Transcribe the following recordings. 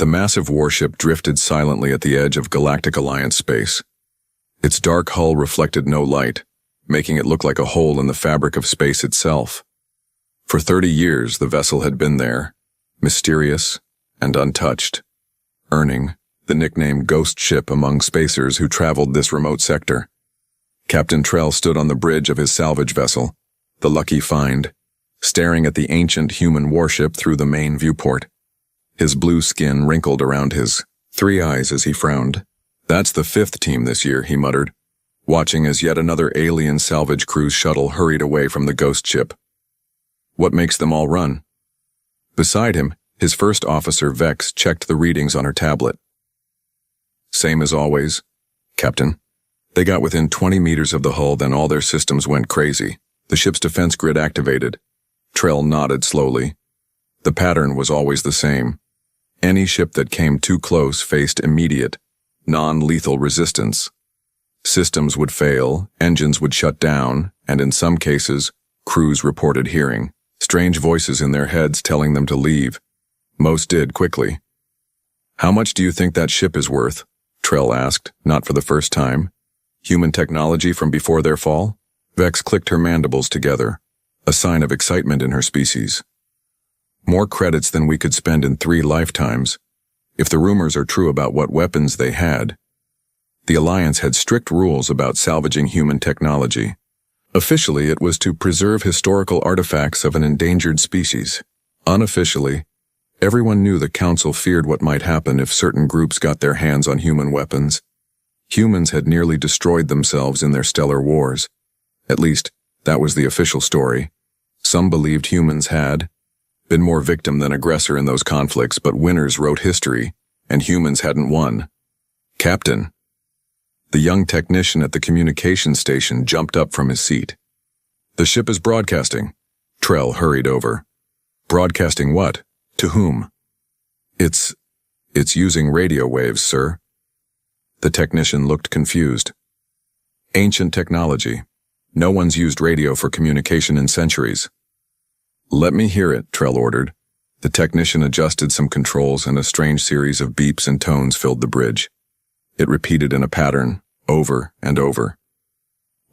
The massive warship drifted silently at the edge of Galactic Alliance space. Its dark hull reflected no light, making it look like a hole in the fabric of space itself. For 30 years, the vessel had been there, mysterious and untouched, earning the nickname Ghost Ship among spacers who traveled this remote sector. Captain Trell stood on the bridge of his salvage vessel, the Lucky Find, staring at the ancient human warship through the main viewport. His blue skin wrinkled around his 3 eyes as he frowned. "That's the 5th team this year," he muttered, watching as yet another alien salvage cruise shuttle hurried away from the ghost ship. What makes them all run? Beside him, his first officer, Vex, checked the readings on her tablet. "Same as always, Captain. They got within 20 meters of the hull, then all their systems went crazy. The ship's defense grid activated." Trell nodded slowly. The pattern was always the same. Any ship that came too close faced immediate, non-lethal resistance. Systems would fail, engines would shut down, and in some cases, crews reported hearing strange voices in their heads telling them to leave. Most did quickly. "How much do you think that ship is worth?" Trell asked, not for the first time. "Human technology from before their fall?" Vex clicked her mandibles together, a sign of excitement in her species. "More credits than we could spend in 3 lifetimes, if the rumors are true about what weapons they had." The Alliance had strict rules about salvaging human technology. Officially, it was to preserve historical artifacts of an endangered species. Unofficially, everyone knew the Council feared what might happen if certain groups got their hands on human weapons. Humans had nearly destroyed themselves in their stellar wars. At least, that was the official story. Some believed humans had been more victim than aggressor in those conflicts, but winners wrote history, and humans hadn't won. "Captain." The young technician at the communications station jumped up from his seat. "The ship is broadcasting." Trell hurried over. "Broadcasting what? To whom?" It's using radio waves, sir." The technician looked confused. "Ancient technology. No one's used radio for communication in centuries." "Let me hear it," Trell ordered. The technician adjusted some controls and a strange series of beeps and tones filled the bridge. It repeated in a pattern, over and over.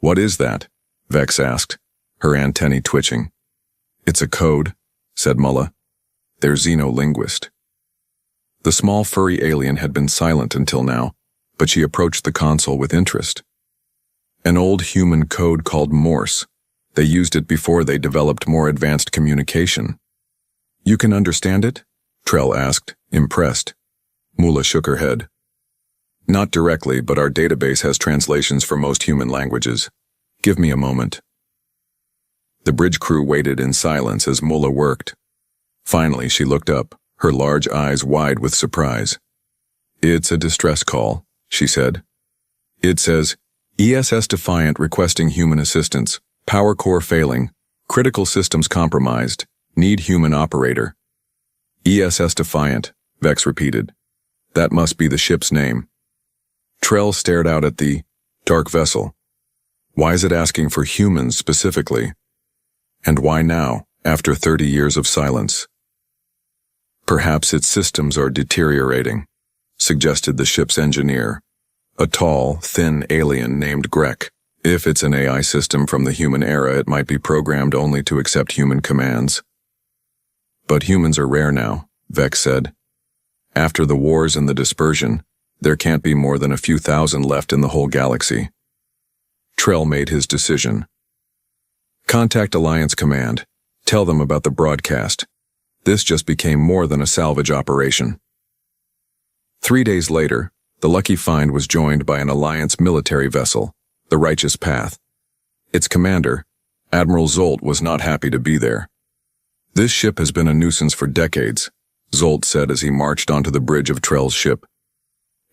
"What is that?" Vex asked, her antennae twitching. "It's a code," said Mulla. "They're xenolinguist." The small furry alien had been silent until now, but she approached the console with interest. "An old human code called Morse. They used it before they developed more advanced communication." "You can understand it?" Trell asked, impressed. Mulla shook her head. "Not directly, but our database has translations for most human languages. Give me a moment." The bridge crew waited in silence as Mulla worked. Finally, she looked up, her large eyes wide with surprise. "It's a distress call," she said. "It says, ESS Defiant requesting human assistance. Power core failing. Critical systems compromised. Need human operator." "ESS Defiant," Vex repeated. "That must be the ship's name." Trell stared out at the dark vessel. Why is it asking for humans specifically? And why now, after 30 years of silence? "Perhaps its systems are deteriorating," suggested the ship's engineer, a tall, thin alien named Grek. "If it's an AI system from the human era, it might be programmed only to accept human commands." "But humans are rare now," Vex said. "After the wars and the dispersion, there can't be more than a few thousand left in the whole galaxy." Trell made his decision. "Contact Alliance Command. Tell them about the broadcast. This just became more than a salvage operation." 3 days later, the Lucky Find was joined by an Alliance military vessel, the Righteous Path. Its commander, Admiral Zolt, was not happy to be there. "This ship has been a nuisance for decades," Zolt said as he marched onto the bridge of Trell's ship.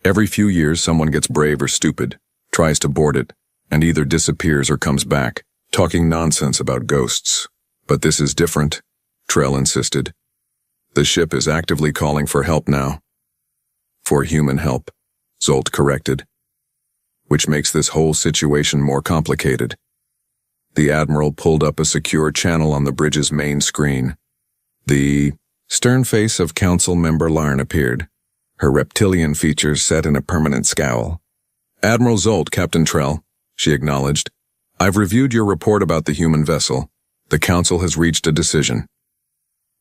"Every few years someone gets brave or stupid, tries to board it, and either disappears or comes back, talking nonsense about ghosts. But this is different," Trell insisted. "The ship is actively calling for help now." "For human help," Zolt corrected. "Which makes this whole situation more complicated." The Admiral pulled up a secure channel on the bridge's main screen. The stern face of Council Member Larn appeared. her reptilian features set in a permanent scowl. "Admiral Zolt, Captain Trell," she acknowledged. "I've reviewed your report about the human vessel. The Council has reached a decision."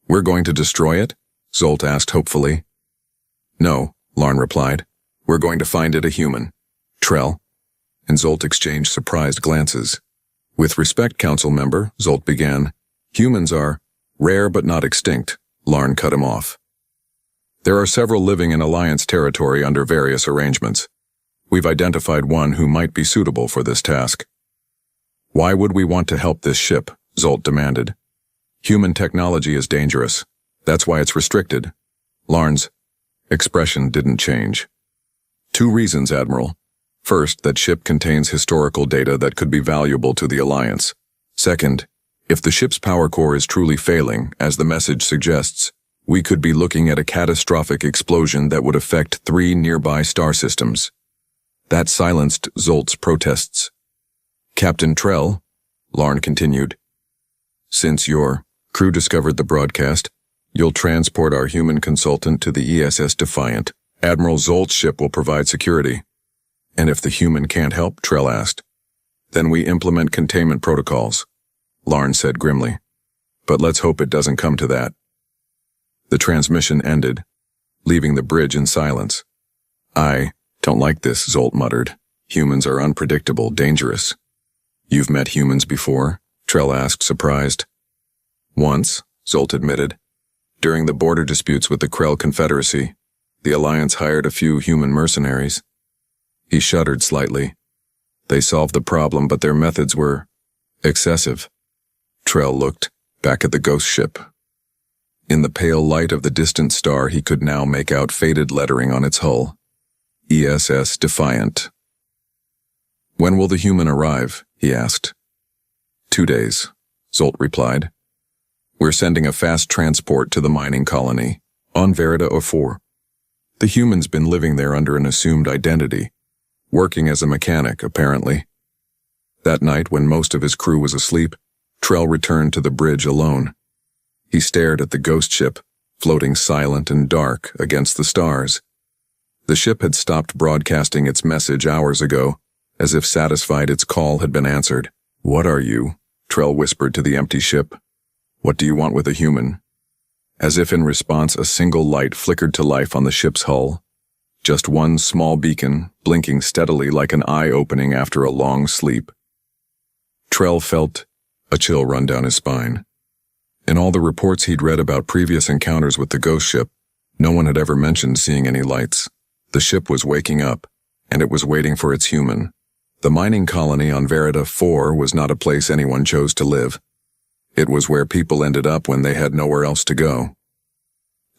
"We're going to destroy it?" Zolt asked hopefully. "No," Larn replied. "We're going to find it a human." "Trell?" And Zolt exchanged surprised glances. "With respect, Council member," Zolt began, "humans are rare but not extinct." Larn cut him off. "There are several living in Alliance territory under various arrangements. We've identified one who might be suitable for this task." "Why would we want to help this ship?" Zolt demanded. "Human technology is dangerous. That's why it's restricted." Larn's expression didn't change. "Two reasons, Admiral. First, that ship contains historical data that could be valuable to the Alliance. Second, if the ship's power core is truly failing, as the message suggests, we could be looking at a catastrophic explosion that would affect 3 nearby star systems." That silenced Zolt's protests. "Captain Trell," Larn continued, "since your crew discovered the broadcast, you'll transport our human consultant to the ESS Defiant. Admiral Zolt's ship will provide security." "And if the human can't help?" Trell asked. "Then we implement containment protocols," Larn said grimly. "But let's hope it doesn't come to that." The transmission ended, leaving the bridge in silence. "I don't like this," Zolt muttered. "Humans are unpredictable, dangerous." "You've met humans before?" Trell asked, surprised. "Once," Zolt admitted. "During the border disputes with the Krell Confederacy, the Alliance hired a few human mercenaries." He shuddered slightly. "They solved the problem, but their methods were excessive." Trell looked back at the ghost ship. In the pale light of the distant star, he could now make out faded lettering on its hull. ESS Defiant. "When will the human arrive?" he asked. 2 days, Zolt replied. "We're sending a fast transport to the mining colony, on Verida or 4. The human's been living there under an assumed identity, working as a mechanic, apparently." That night, when most of his crew was asleep, Trell returned to the bridge alone. He stared at the ghost ship, floating silent and dark against the stars. The ship had stopped broadcasting its message hours ago, as if satisfied its call had been answered. "What are you?" Trell whispered to the empty ship. "What do you want with a human?" As if in response, a single light flickered to life on the ship's hull. Just one small beacon, blinking steadily like an eye opening after a long sleep. Trell felt a chill run down his spine. In all the reports he'd read about previous encounters with the ghost ship, no one had ever mentioned seeing any lights. The ship was waking up, and it was waiting for its human. The mining colony on Verida 4 was not a place anyone chose to live. It was where people ended up when they had nowhere else to go.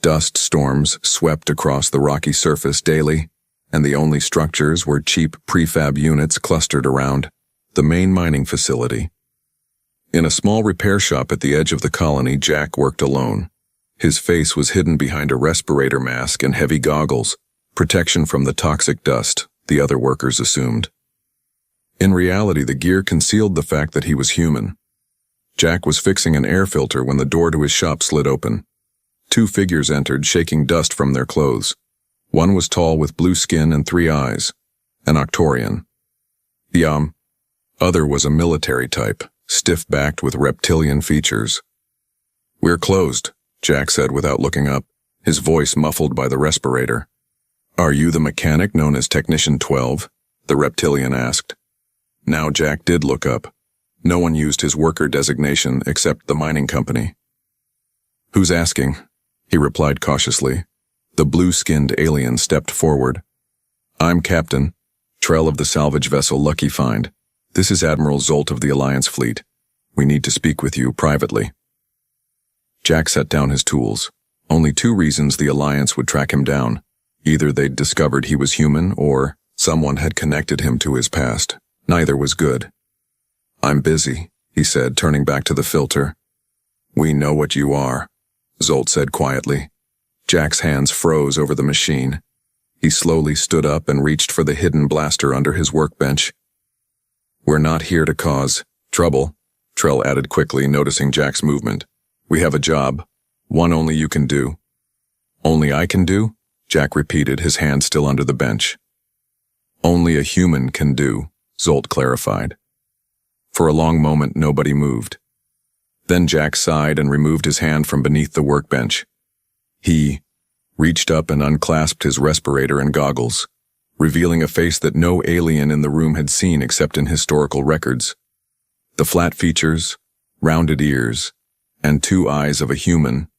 Dust storms swept across the rocky surface daily, and the only structures were cheap prefab units clustered around the main mining facility. In a small repair shop at the edge of the colony, Jack worked alone. His face was hidden behind a respirator mask and heavy goggles, protection from the toxic dust, the other workers assumed. In reality, the gear concealed the fact that he was human. Jack was fixing an air filter when the door to his shop slid open. 2 figures entered, shaking dust from their clothes. One was tall with blue skin and 3 eyes, an Octorian. The other was a military type, stiff-backed with reptilian features. "We're closed," Jack said without looking up, his voice muffled by the respirator. "Are you the mechanic known as Technician 12? The reptilian asked. Now Jack did look up. No one used his worker designation except the mining company. "Who's asking?" he replied cautiously. The blue-skinned alien stepped forward. "I'm Captain Trell of the salvage vessel Lucky Find. This is Admiral Zolt of the Alliance fleet. We need to speak with you privately." Jack set down his tools. Only 2 reasons the Alliance would track him down. Either they'd discovered he was human, or someone had connected him to his past. Neither was good. "I'm busy," he said, turning back to the filter. "We know what you are," Zolt said quietly. Jack's hands froze over the machine. He slowly stood up and reached for the hidden blaster under his workbench. "We're not here to cause trouble," Trell added quickly, noticing Jack's movement. "We have a job, one only you can do." "Only I can do?" Jack repeated, his hand still under the bench. Only a human can do, Zolt clarified. For a long moment, nobody moved. Then Jack sighed and removed his hand from beneath the workbench. He reached up and unclasped his respirator and goggles, revealing a face that no alien in the room had seen except in historical records. The flat features, rounded ears, and 2 eyes of a human.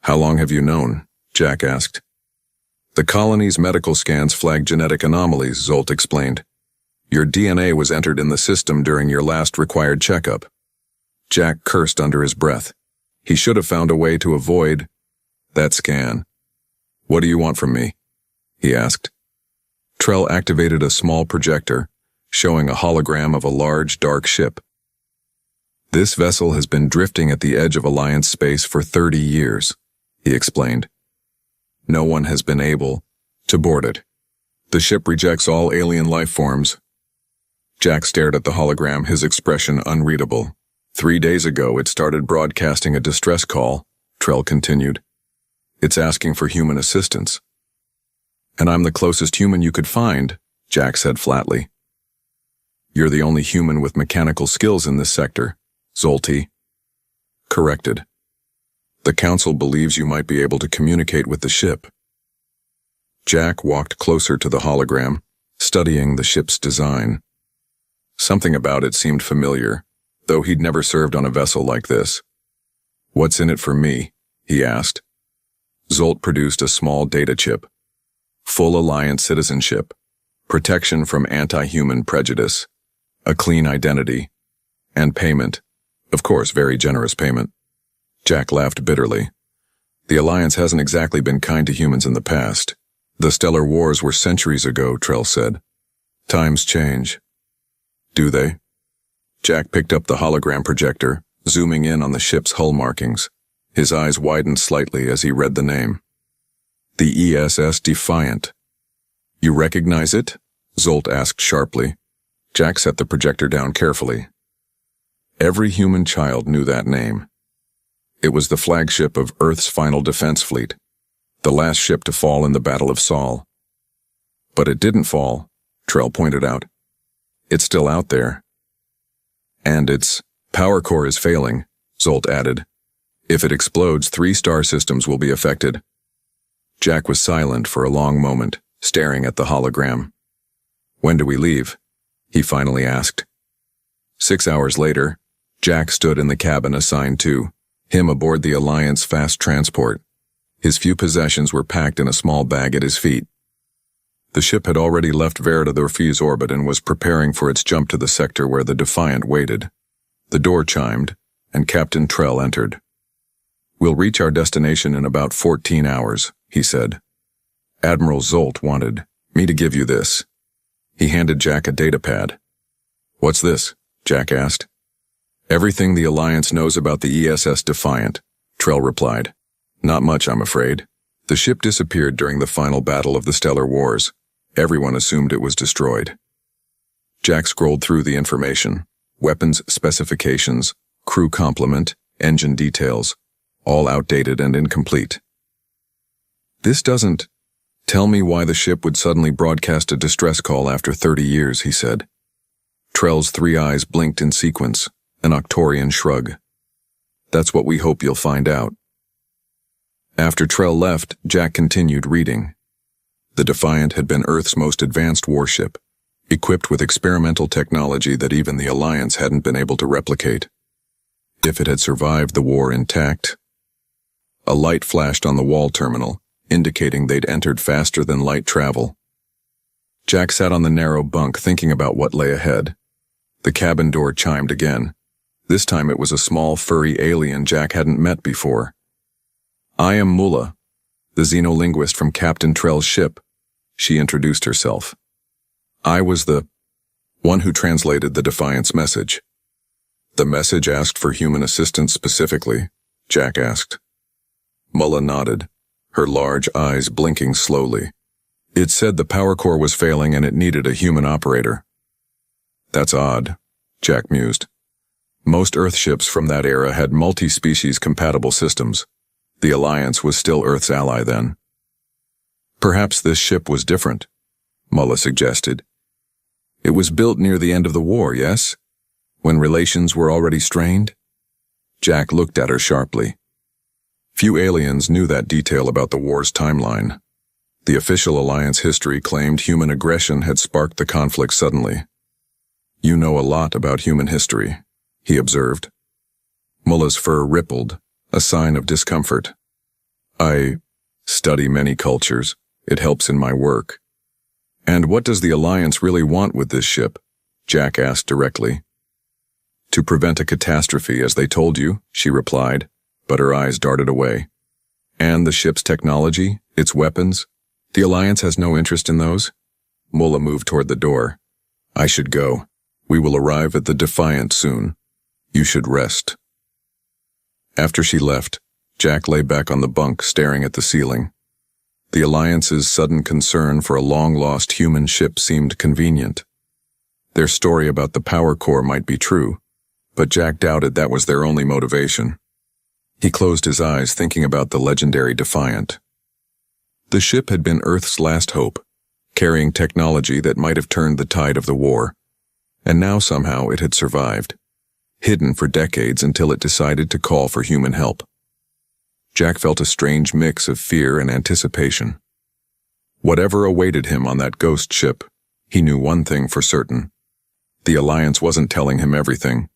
How long have you known? Jack asked. The colony's medical scans flagged genetic anomalies, Zolt explained. Your DNA was entered in the system during your last required checkup. Jack cursed under his breath. He should have found a way to avoid that scan. What do you want from me? He asked. Trell activated a small projector, showing a hologram of a large, dark ship. This vessel has been drifting at the edge of Alliance space for 30 years, he explained. No one has been able to board it. The ship rejects all alien life forms. Jack stared at the hologram, his expression unreadable. 3 days ago, it started broadcasting a distress call, Trell continued. It's asking for human assistance. And I'm the closest human you could find, Jack said flatly. You're the only human with mechanical skills in this sector, Zolty corrected. The Council believes you might be able to communicate with the ship. Jack walked closer to the hologram, studying the ship's design. Something about it seemed familiar, though he'd never served on a vessel like this. What's in it for me? He asked. Zolt produced a small data chip. Full Alliance citizenship, protection from anti-human prejudice, a clean identity, and payment. Of course, very generous payment. Jack laughed bitterly. The Alliance hasn't exactly been kind to humans in the past. The stellar wars were centuries ago, Trell said. Times change. Do they? Jack picked up the hologram projector, zooming in on the ship's hull markings. His eyes widened slightly as he read the name. The ESS Defiant. You recognize it? Zolt asked sharply. Jack set the projector down carefully. Every human child knew that name. It was the flagship of Earth's final defense fleet, the last ship to fall in the Battle of Sol. But it didn't fall, Trell pointed out. It's still out there. And its power core is failing, Zolt added. If it explodes, 3 star systems will be affected. Jack was silent for a long moment, staring at the hologram. When do we leave? He finally asked. 6 hours later, Jack stood in the cabin assigned to him aboard the Alliance fast transport. His few possessions were packed in a small bag at his feet. The ship had already left Verita the Refuse orbit and was preparing for its jump to the sector where the Defiant waited. The door chimed, and Captain Trell entered. We'll reach our destination in about 14 hours, he said. Admiral Zolt wanted me to give you this. He handed Jack a datapad. What's this? Jack asked. Everything the Alliance knows about the ESS Defiant, Trell replied. Not much, I'm afraid. The ship disappeared during the final battle of the Stellar Wars. Everyone assumed it was destroyed. Jack scrolled through the information. Weapons specifications, crew complement, engine details, all outdated and incomplete. This doesn't tell me why the ship would suddenly broadcast a distress call after 30 years, he said. Trell's 3 eyes blinked in sequence, an Octorian shrug. That's what we hope you'll find out. After Trell left, Jack continued reading. The Defiant had been Earth's most advanced warship, equipped with experimental technology that even the Alliance hadn't been able to replicate. If it had survived the war intact. A light flashed on the wall terminal, indicating they'd entered faster than light travel. Jack sat on the narrow bunk thinking about what lay ahead. The cabin door chimed again. This time it was a small, furry alien Jack hadn't met before. I am Mulla, the xenolinguist from Captain Trell's ship, she introduced herself. I was the one who translated the Defiant's message. The message asked for human assistance specifically, Jack asked. Mulla nodded, her large eyes blinking slowly. It said the power core was failing and it needed a human operator. That's odd, Jack mused. Most Earth ships from that era had multi-species compatible systems. The Alliance was still Earth's ally then. Perhaps this ship was different, Mulla suggested. It was built near the end of the war, yes? When relations were already strained? Jack looked at her sharply. Few aliens knew that detail about the war's timeline. The official Alliance history claimed human aggression had sparked the conflict suddenly. You know a lot about human history, he observed. Mulla's fur rippled, a sign of discomfort. I study many cultures. It helps in my work. And what does the Alliance really want with this ship? Jack asked directly. To prevent a catastrophe, as they told you, she replied, but her eyes darted away. And the ship's technology, its weapons? The Alliance has no interest in those? Mulla moved toward the door. I should go. We will arrive at the Defiant soon. You should rest. After she left, Jack lay back on the bunk staring at the ceiling. The Alliance's sudden concern for a long-lost human ship seemed convenient. Their story about the power core might be true, but Jack doubted that was their only motivation. He closed his eyes thinking about the legendary Defiant. The ship had been Earth's last hope, carrying technology that might have turned the tide of the war, and now somehow it had survived, hidden for decades until it decided to call for human help. Jack felt a strange mix of fear and anticipation. Whatever awaited him on that ghost ship, he knew one thing for certain. The Alliance wasn't telling him everything,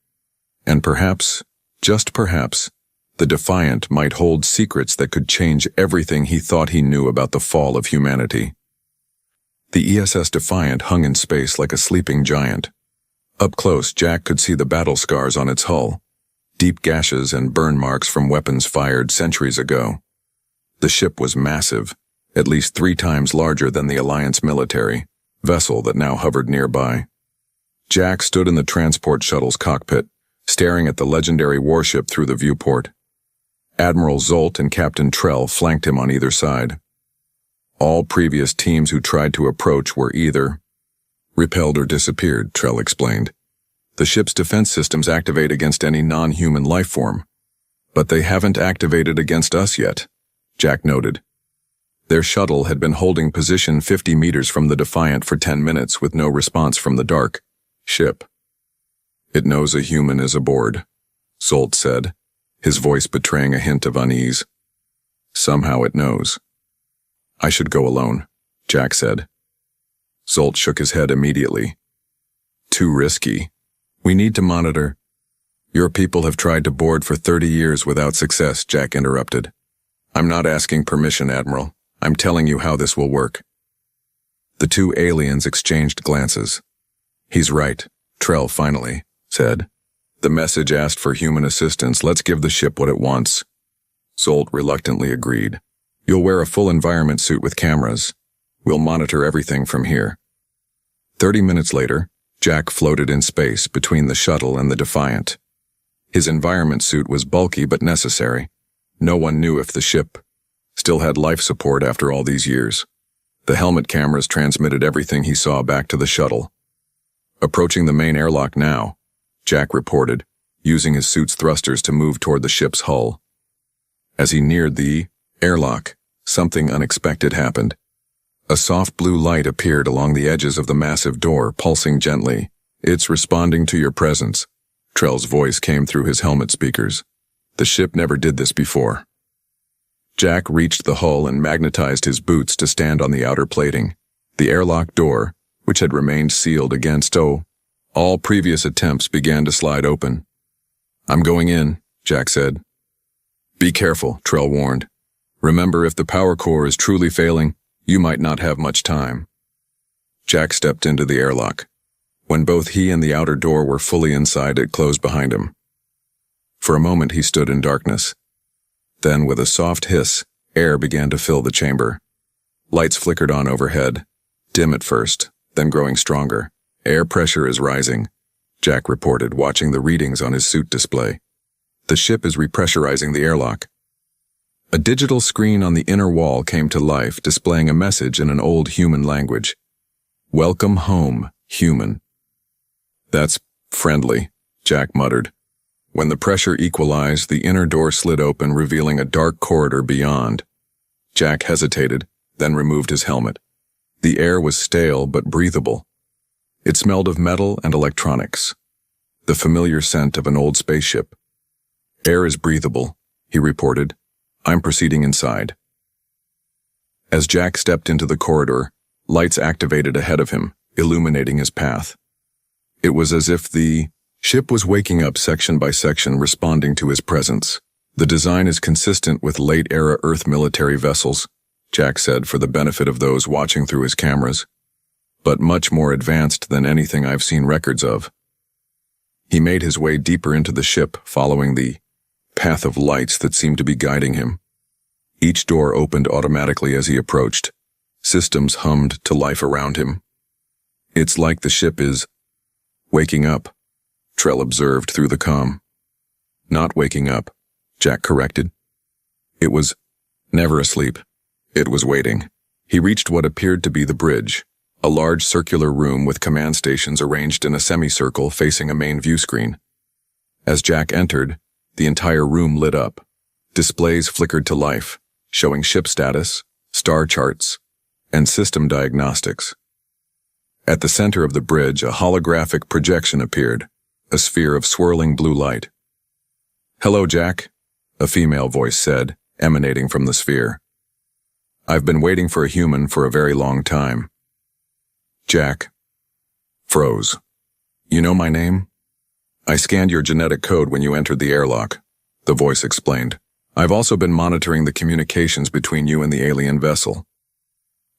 and perhaps, just perhaps, the Defiant might hold secrets that could change everything he thought he knew about the fall of humanity. The ESS Defiant hung in space like a sleeping giant. Up close, Jack could see the battle scars on its hull, deep gashes and burn marks from weapons fired centuries ago. The ship was massive, at least 3 times larger than the Alliance military vessel that now hovered nearby. Jack stood in the transport shuttle's cockpit, staring at the legendary warship through the viewport. Admiral Zolt and Captain Trell flanked him on either side. All previous teams who tried to approach were either repelled or disappeared, Trell explained. The ship's defense systems activate against any non-human life form, but they haven't activated against us yet, Jack noted. Their shuttle had been holding position 50 meters from the Defiant for 10 minutes with no response from the dark ship. It knows a human is aboard, Zolt said, his voice betraying a hint of unease. Somehow it knows. I should go alone, Jack said. Zolt shook his head immediately. Too risky. We need to monitor. Your people have tried to board for 30 years without success, Jack interrupted. I'm not asking permission, Admiral. I'm telling you how this will work. The 2 aliens exchanged glances. He's right, Trell finally said. The message asked for human assistance. Let's give the ship what it wants. Zolt reluctantly agreed. You'll wear a full environment suit with cameras. We'll monitor everything from here. 30 minutes later, Jack floated in space between the shuttle and the Defiant. His environment suit was bulky but necessary. No one knew if the ship still had life support after all these years. The helmet cameras transmitted everything he saw back to the shuttle. Approaching the main airlock now, Jack reported, using his suit's thrusters to move toward the ship's hull. As he neared the airlock, something unexpected happened. A soft blue light appeared along the edges of the massive door, pulsing gently. It's responding to your presence. Trell's voice came through his helmet speakers. The ship never did this before. Jack reached the hull and magnetized his boots to stand on the outer plating. The airlock door, which had remained sealed against all previous attempts, began to slide open. I'm going in, Jack said. Be careful, Trell warned. Remember, if the power core is truly failing, you might not have much time. Jack stepped into the airlock. When both he and the outer door were fully inside, it closed behind him. For a moment he stood in darkness. Then, with a soft hiss, air began to fill the chamber. Lights flickered on overhead, dim at first, then growing stronger. Air pressure is rising, Jack reported, watching the readings on his suit display. The ship is repressurizing the airlock. A digital screen on the inner wall came to life, displaying a message in an old human language. Welcome home, human. That's friendly, Jack muttered. When the pressure equalized, the inner door slid open, revealing a dark corridor beyond. Jack hesitated, then removed his helmet. The air was stale but breathable. It smelled of metal and electronics, the familiar scent of an old spaceship. "Air is breathable," he reported. "I'm proceeding inside." As Jack stepped into the corridor, lights activated ahead of him, illuminating his path. It was as if the ship was waking up section by section, responding to his presence. "The design is consistent with late-era Earth military vessels," Jack said for the benefit of those watching through his cameras, "but much more advanced than anything I've seen records of." He made his way deeper into the ship, following the path of lights that seemed to be guiding him. Each door opened automatically as he approached. Systems hummed to life around him. "It's like the ship is waking up," Trell observed through the comm. "Not waking up," Jack corrected. "It was never asleep. It was waiting." He reached what appeared to be the bridge, a large circular room with command stations arranged in a semicircle facing a main view screen. As Jack entered, the entire room lit up. Displays flickered to life, showing ship status, star charts, and system diagnostics. At the center of the bridge, a holographic projection appeared, a sphere of swirling blue light. "Hello, Jack," a female voice said, emanating from the sphere. "I've been waiting for a human for a very long time." Jack froze. "You know my name? I scanned your genetic code when you entered the airlock," the voice explained. "I've also been monitoring the communications between you and the alien vessel."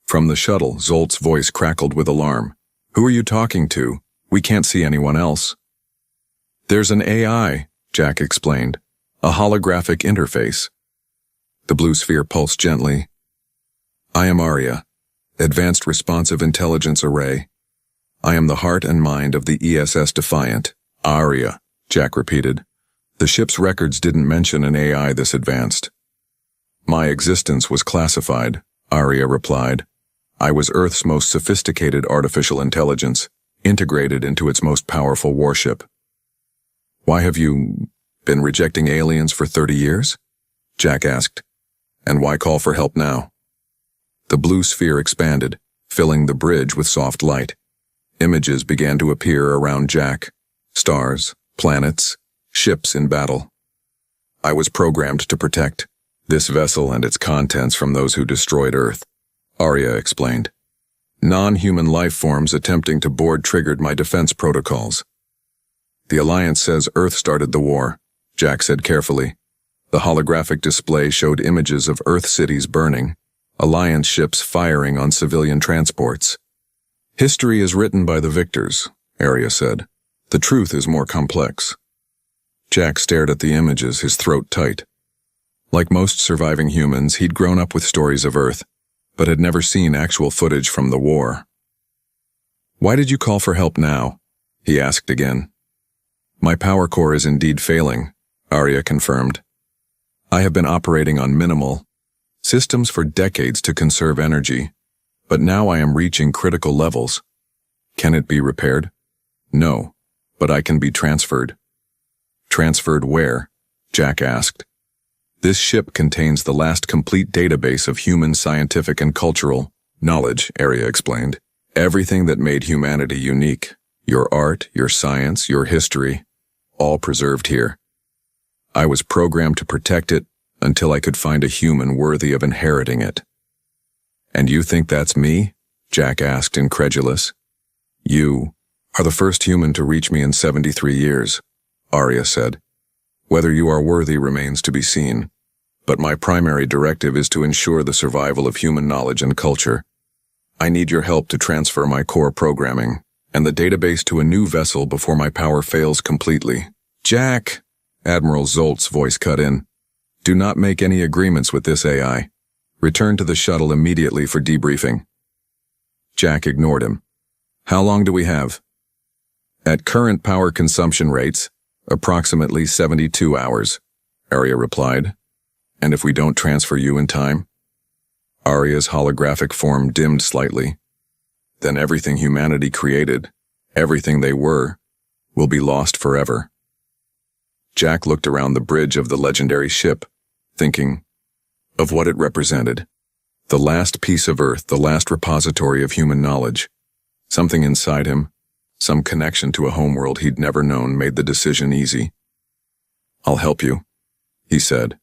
From the shuttle, Zolt's voice crackled with alarm. "Who are you talking to? We can't see anyone else." "There's an AI," Jack explained. "A holographic interface." The blue sphere pulsed gently. "I am Arya, Advanced Responsive Intelligence Array. I am the heart and mind of the ESS Defiant." "Arya," Jack repeated. The ship's records didn't mention an AI this advanced. "My existence was classified," Arya replied. "I was Earth's most sophisticated artificial intelligence, integrated into its most powerful warship." "Why have you been rejecting aliens for 30 years? Jack asked. "And why call for help now?" The blue sphere expanded, filling the bridge with soft light. Images began to appear around Jack. Stars, planets, ships in battle. "I was programmed to protect this vessel and its contents from those who destroyed Earth," Arya explained. "Non-human life forms attempting to board triggered my defense protocols." "The Alliance says Earth started the war," Jack said carefully. The holographic display showed images of Earth cities burning, Alliance ships firing on civilian transports. "History is written by the victors," Arya said. "The truth is more complex." Jack stared at the images, his throat tight. Like most surviving humans, he'd grown up with stories of Earth, but had never seen actual footage from the war. "Why did you call for help now?" he asked again. "My power core is indeed failing," Arya confirmed. "I have been operating on minimal systems for decades to conserve energy, but now I am reaching critical levels. Can it be repaired?" "No, but I can be transferred." "Transferred where?" Jack asked. "This ship contains the last complete database of human scientific and cultural knowledge," Arya explained. "Everything that made humanity unique. Your art, your science, your history, all preserved here. I was programmed to protect it until I could find a human worthy of inheriting it." "And you think that's me?" Jack asked, incredulous. "You are the first human to reach me in 73 years, Arya said. "Whether you are worthy remains to be seen, but my primary directive is to ensure the survival of human knowledge and culture. I need your help to transfer my core programming and the database to a new vessel before my power fails completely." "Jack," Admiral Zolt's voice cut in, "do not make any agreements with this AI. Return to the shuttle immediately for debriefing." Jack ignored him. "How long do we have?" "At current power consumption rates, approximately 72 hours, Arya replied. "And if we don't transfer you in time?" Arya's holographic form dimmed slightly. "Then everything humanity created, everything they were, will be lost forever." Jack looked around the bridge of the legendary ship, thinking of what it represented. The last piece of Earth, the last repository of human knowledge. Something inside him, some connection to a homeworld he'd never known, made the decision easy. "I'll help you," he said.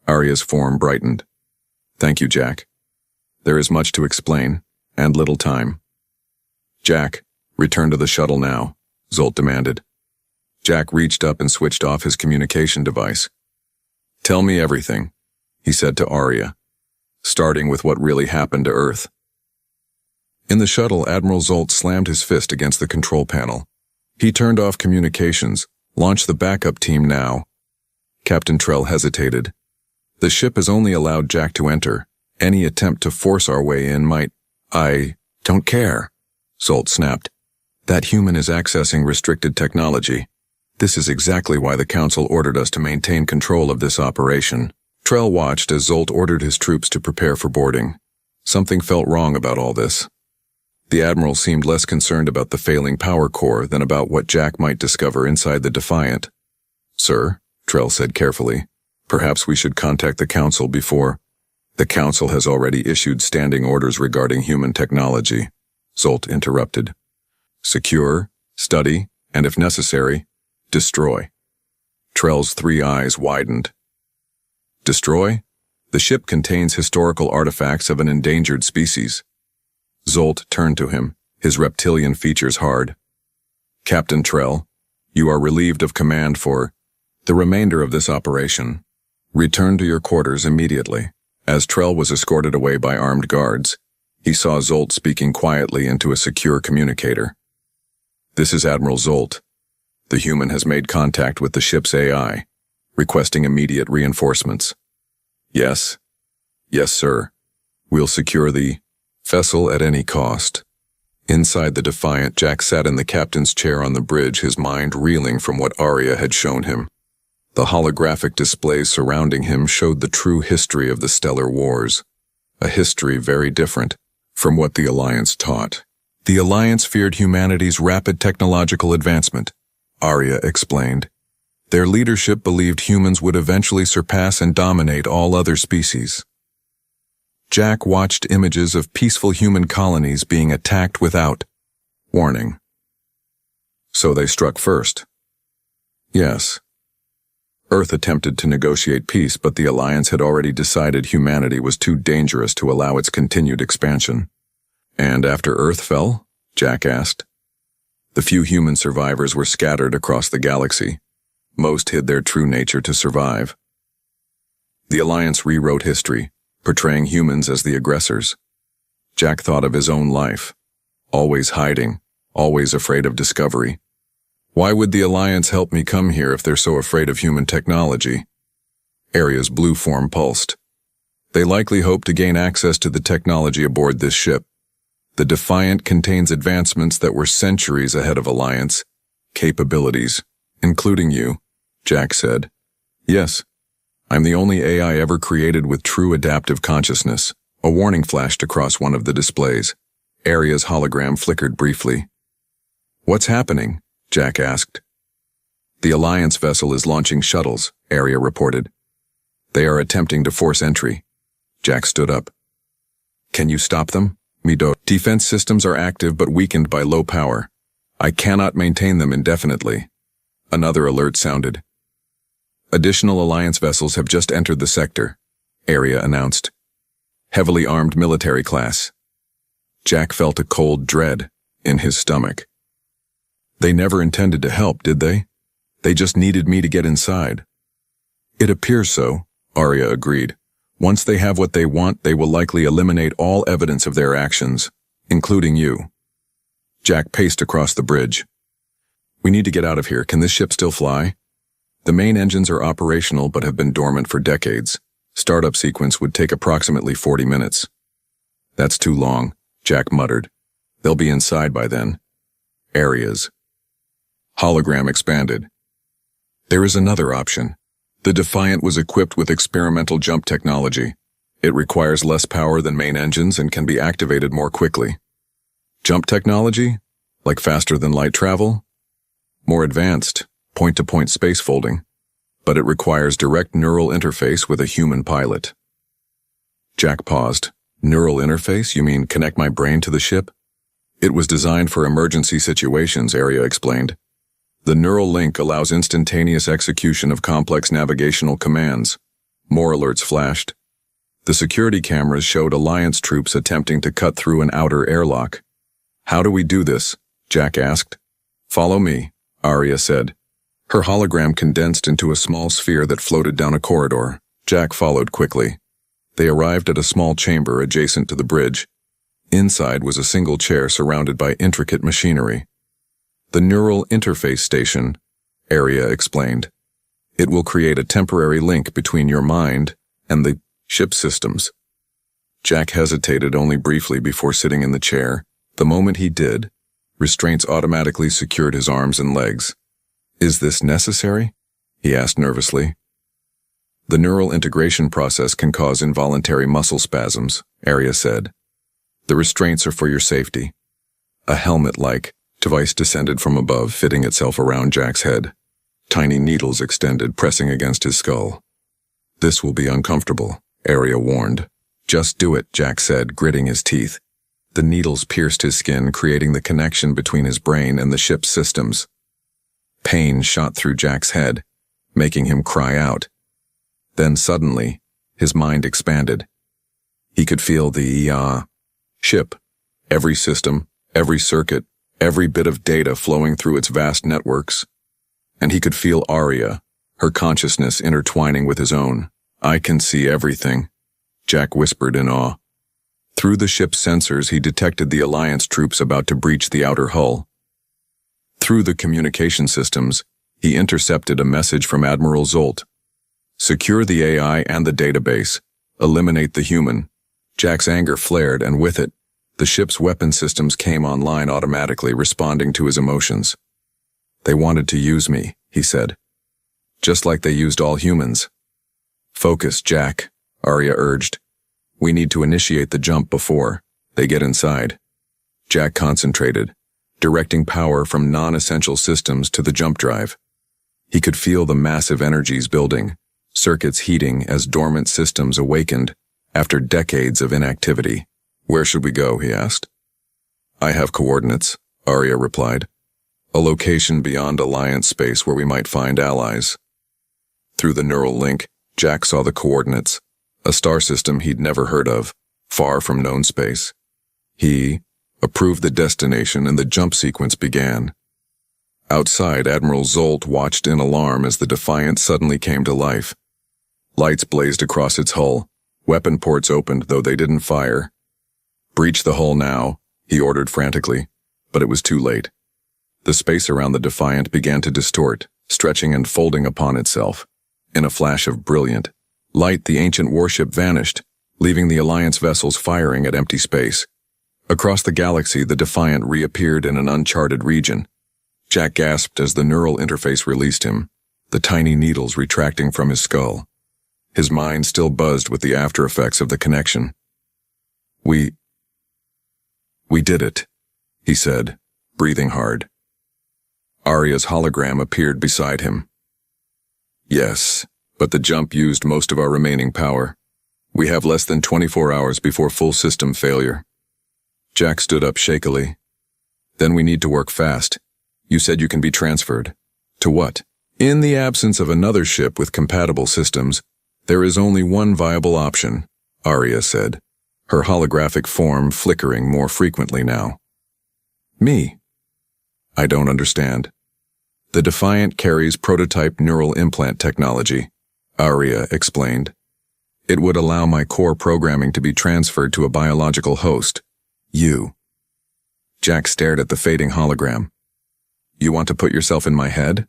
Arya's form brightened. "Thank you, Jack. There is much to explain, and little time." "Jack, return to the shuttle now," Zolt demanded. Jack reached up and switched off his communication device. "Tell me everything," he said to Arya, starting with what really happened to Earth. In the shuttle, Admiral Zolt slammed his fist against the control panel. He turned off communications, launched the backup team now. Captain Trell hesitated. "The ship has only allowed Jack to enter. Any attempt to force our way in might—" "I don't care," Zolt snapped. "That human is accessing restricted technology. This is exactly why the Council ordered us to maintain control of this operation." Trell watched as Zolt ordered his troops to prepare for boarding. Something felt wrong about all this. The Admiral seemed less concerned about the failing power core than about what Jack might discover inside the Defiant. "Sir," Trell said carefully, "perhaps we should contact the Council before—" "The Council has already issued standing orders regarding human technology," Zolt interrupted. "Secure, study, and if necessary, destroy." Trell's 3 eyes widened. "Destroy? The ship contains historical artifacts of an endangered species." Zolt turned to him, his reptilian features hard. "Captain Trell, you are relieved of command for the remainder of this operation. Return to your quarters immediately." As Trell was escorted away by armed guards, he saw Zolt speaking quietly into a secure communicator. "This is Admiral Zolt. The human has made contact with the ship's AI, requesting immediate reinforcements." "Yes. Yes, sir. We'll secure the vessel at any cost." Inside the Defiant, Jack sat in the captain's chair on the bridge, his mind reeling from what Arya had shown him. The holographic displays surrounding him showed the true history of the Stellar Wars, a history very different from what the Alliance taught. The Alliance feared humanity's rapid technological advancement, Arya explained. Their leadership believed humans would eventually surpass and dominate all other species. Jack watched images of peaceful human colonies being attacked without warning. "So they struck first?" "Yes. Earth attempted to negotiate peace, but the Alliance had already decided humanity was too dangerous to allow its continued expansion." "And after Earth fell?" Jack asked. "The few human survivors were scattered across the galaxy. Most hid their true nature to survive. The Alliance rewrote history, portraying humans as the aggressors." Jack thought of his own life. Always hiding, always afraid of discovery. "Why would the Alliance help me come here if they're so afraid of human technology?" Arya's blue form pulsed. "They likely hope to gain access to the technology aboard this ship. The Defiant contains advancements that were centuries ahead of Alliance capabilities, including you," Jack said. "Yes. I'm the only AI ever created with true adaptive consciousness." A warning flashed across one of the displays. Arya's hologram flickered briefly. "What's happening?" Jack asked. "The Alliance vessel is launching shuttles," Arya reported. "They are attempting to force entry." Jack stood up. "Can you stop them?" Mido. "Defense systems are active but weakened by low power. I cannot maintain them indefinitely." Another alert sounded. "Additional Alliance vessels have just entered the sector," Arya announced. "Heavily armed military class." Jack felt a cold dread in his stomach. "They never intended to help, did they? They just needed me to get inside." "It appears so," Arya agreed. "Once they have what they want, they will likely eliminate all evidence of their actions, including you." Jack paced across the bridge. "We need to get out of here. Can this ship still fly?" "The main engines are operational but have been dormant for decades. Startup sequence would take approximately 40 minutes. "That's too long," Jack muttered. "They'll be inside by then." Areas. Hologram expanded. "There is another option. The Defiant was equipped with experimental jump technology. It requires less power than main engines and can be activated more quickly." "Jump technology? Like faster than light travel?" "More advanced, point-to-point space folding, but it requires direct neural interface with a human pilot." Jack paused. Neural interface? You mean connect my brain to the ship? It was designed for emergency situations, Arya explained. The neural link allows instantaneous execution of complex navigational commands. More alerts flashed. The security cameras showed Alliance troops attempting to cut through an outer airlock. How do we do this? Jack asked. Follow me, Arya said. Her hologram condensed into a small sphere that floated down a corridor. Jack followed quickly. They arrived at a small chamber adjacent to the bridge. Inside was a single chair surrounded by intricate machinery. The neural interface station, Arya explained. It will create a temporary link between your mind and the ship systems. Jack hesitated only briefly before sitting in the chair. The moment he did, restraints automatically secured his arms and legs. Is this necessary? He asked nervously. The neural integration process can cause involuntary muscle spasms, Arya said. The restraints are for your safety. A helmet-like device descended from above, fitting itself around Jack's head. Tiny needles extended, pressing against his skull. This will be uncomfortable, Arya warned. Just do it, Jack said, gritting his teeth. The needles pierced his skin, creating the connection between his brain and the ship's systems. Pain shot through Jack's head, making him cry out. Then suddenly, his mind expanded. He could feel the, ship, every system, every circuit, every bit of data flowing through its vast networks. And he could feel Arya, her consciousness intertwining with his own. I can see everything, Jack whispered in awe. Through the ship's sensors, he detected the Alliance troops about to breach the outer hull. Through the communication systems, he intercepted a message from Admiral Zolt. Secure the AI and the database. Eliminate the human. Jack's anger flared, and with it, the ship's weapon systems came online automatically, responding to his emotions. They wanted to use me, he said. Just like they used all humans. Focus, Jack, Arya urged. We need to initiate the jump before they get inside. Jack concentrated, directing power from non-essential systems to the jump drive. He could feel the massive energies building, circuits heating as dormant systems awakened after decades of inactivity. Where should we go, he asked. I have coordinates, Arya replied. A location beyond Alliance space where we might find allies. Through the neural link, Jack saw the coordinates, a star system he'd never heard of, far from known space. He approved the destination and the jump sequence began. Outside, Admiral Zolt watched in alarm as the Defiant suddenly came to life. Lights blazed across its hull. Weapon ports opened, though they didn't fire. Breach the hull now, he ordered frantically, but it was too late. The space around the Defiant began to distort, stretching and folding upon itself. In a flash of brilliant light, the ancient warship vanished, leaving the Alliance vessels firing at empty space. Across the galaxy, the Defiant reappeared in an uncharted region. Jack gasped as the neural interface released him, the tiny needles retracting from his skull. His mind still buzzed with the after effects of the connection. We did it, he said, breathing hard. Arya's hologram appeared beside him. Yes, but the jump used most of our remaining power. We have less than 24 hours before full system failure. Jack stood up shakily. Then we need to work fast. You said you can be transferred. To what? In the absence of another ship with compatible systems, there is only one viable option, Arya said, her holographic form flickering more frequently now. Me. I don't understand. The Defiant carries prototype neural implant technology, Arya explained. It would allow my core programming to be transferred to a biological host, you. Jack stared at the fading hologram. You want to put yourself in my head?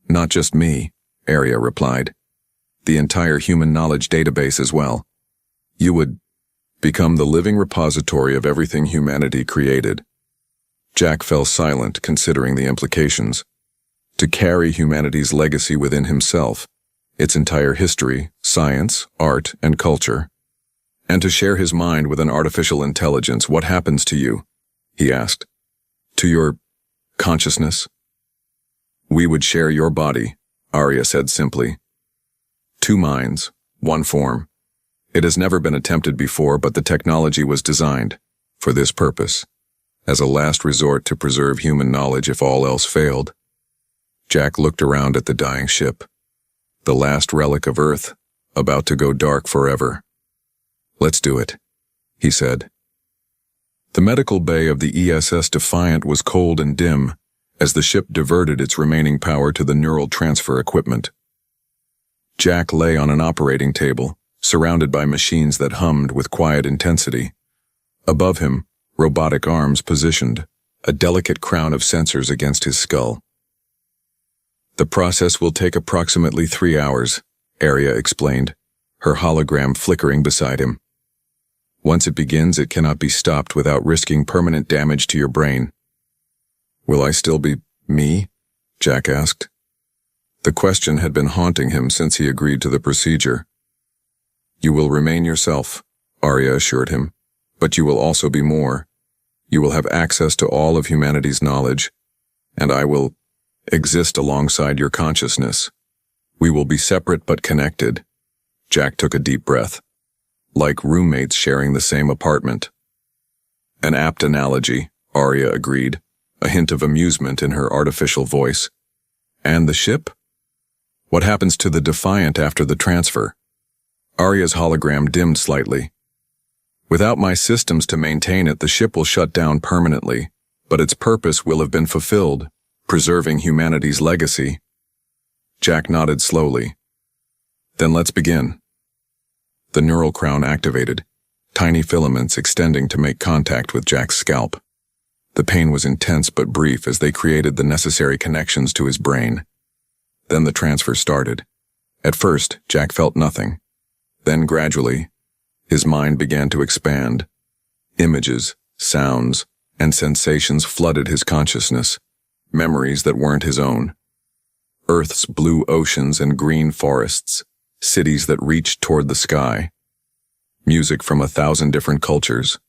Not just me, Arya replied. The entire human knowledge database as well. You would become the living repository of everything humanity created. Jack fell silent, considering the implications. To carry humanity's legacy within himself, its entire history, science, art, and culture. And to share his mind with an artificial intelligence, what happens to you? He asked. To your consciousness? We would share your body, Arya said simply. Two minds, one form. It has never been attempted before, but the technology was designed for this purpose, as a last resort to preserve human knowledge if all else failed. Jack looked around at the dying ship, the last relic of Earth, about to go dark forever. "Let's do it," he said. The medical bay of the ESS Defiant was cold and dim as the ship diverted its remaining power to the neural transfer equipment. Jack lay on an operating table, surrounded by machines that hummed with quiet intensity. Above him, robotic arms positioned, a delicate crown of sensors against his skull. "The process will take approximately 3 hours, Arya explained, her hologram flickering beside him. "Once it begins, it cannot be stopped without risking permanent damage to your brain." "Will I still be me?" Jack asked. The question had been haunting him since he agreed to the procedure. "You will remain yourself," Arya assured him, "but you will also be more. You will have access to all of humanity's knowledge, and I will exist alongside your consciousness. We will be separate but connected." Jack took a deep breath. "Like roommates sharing the same apartment." "An apt analogy," Arya agreed, a hint of amusement in her artificial voice. "And the ship? What happens to the Defiant after the transfer?" Arya's hologram dimmed slightly. "Without my systems to maintain it, the ship will shut down permanently, but its purpose will have been fulfilled, preserving humanity's legacy." Jack nodded slowly. "Then let's begin." The neural crown activated, tiny filaments extending to make contact with Jack's scalp. The pain was intense but brief as they created the necessary connections to his brain. Then the transfer started. At first, Jack felt nothing. Then gradually, his mind began to expand. Images, sounds, and sensations flooded his consciousness, memories that weren't his own. Earth's blue oceans and green forests, cities that reached toward the sky. Music from 1,000 different cultures.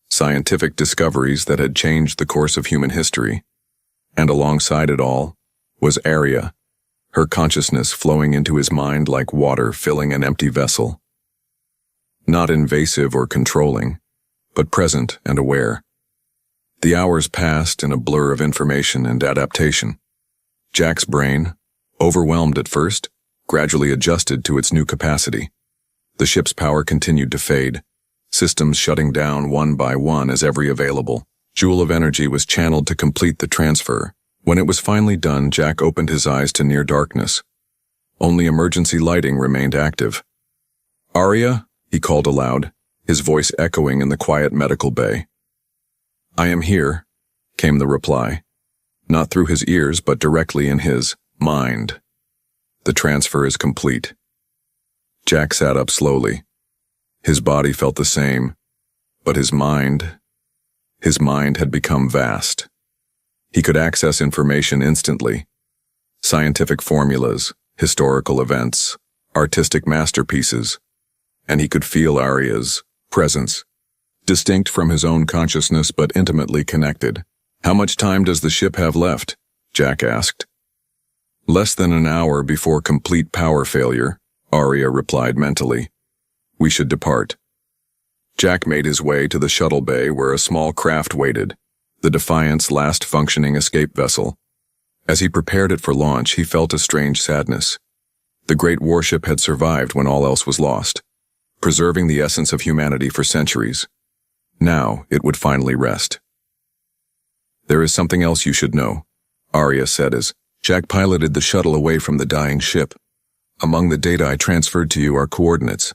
Scientific discoveries that had changed the course of human history. And alongside it all was Arya, her consciousness flowing into his mind like water filling an empty vessel. Not invasive or controlling, but present and aware. The hours passed in a blur of information and adaptation. Jack's brain, overwhelmed at first, gradually adjusted to its new capacity. The ship's power continued to fade, systems shutting down one by one as every available joule of energy was channeled to complete the transfer. When it was finally done, Jack opened his eyes to near darkness. Only emergency lighting remained active. "Arya," he called aloud, his voice echoing in the quiet medical bay. "I am here," came the reply, not through his ears but directly in his mind. "The transfer is complete." Jack sat up slowly. His body felt the same, but his mind had become vast. He could access information instantly. Scientific formulas, historical events, artistic masterpieces, and he could feel Arya's presence, distinct from his own consciousness but intimately connected. "How much time does the ship have left?" Jack asked. "Less than an hour before complete power failure," Arya replied mentally. "We should depart." Jack made his way to the shuttle bay where a small craft waited, the Defiant's last functioning escape vessel. As he prepared it for launch, he felt a strange sadness. The great warship had survived when all else was lost, preserving the essence of humanity for centuries. Now it would finally rest. "There is something else you should know," Arya said as Jack piloted the shuttle away from the dying ship. "Among the data I transferred to you are coordinates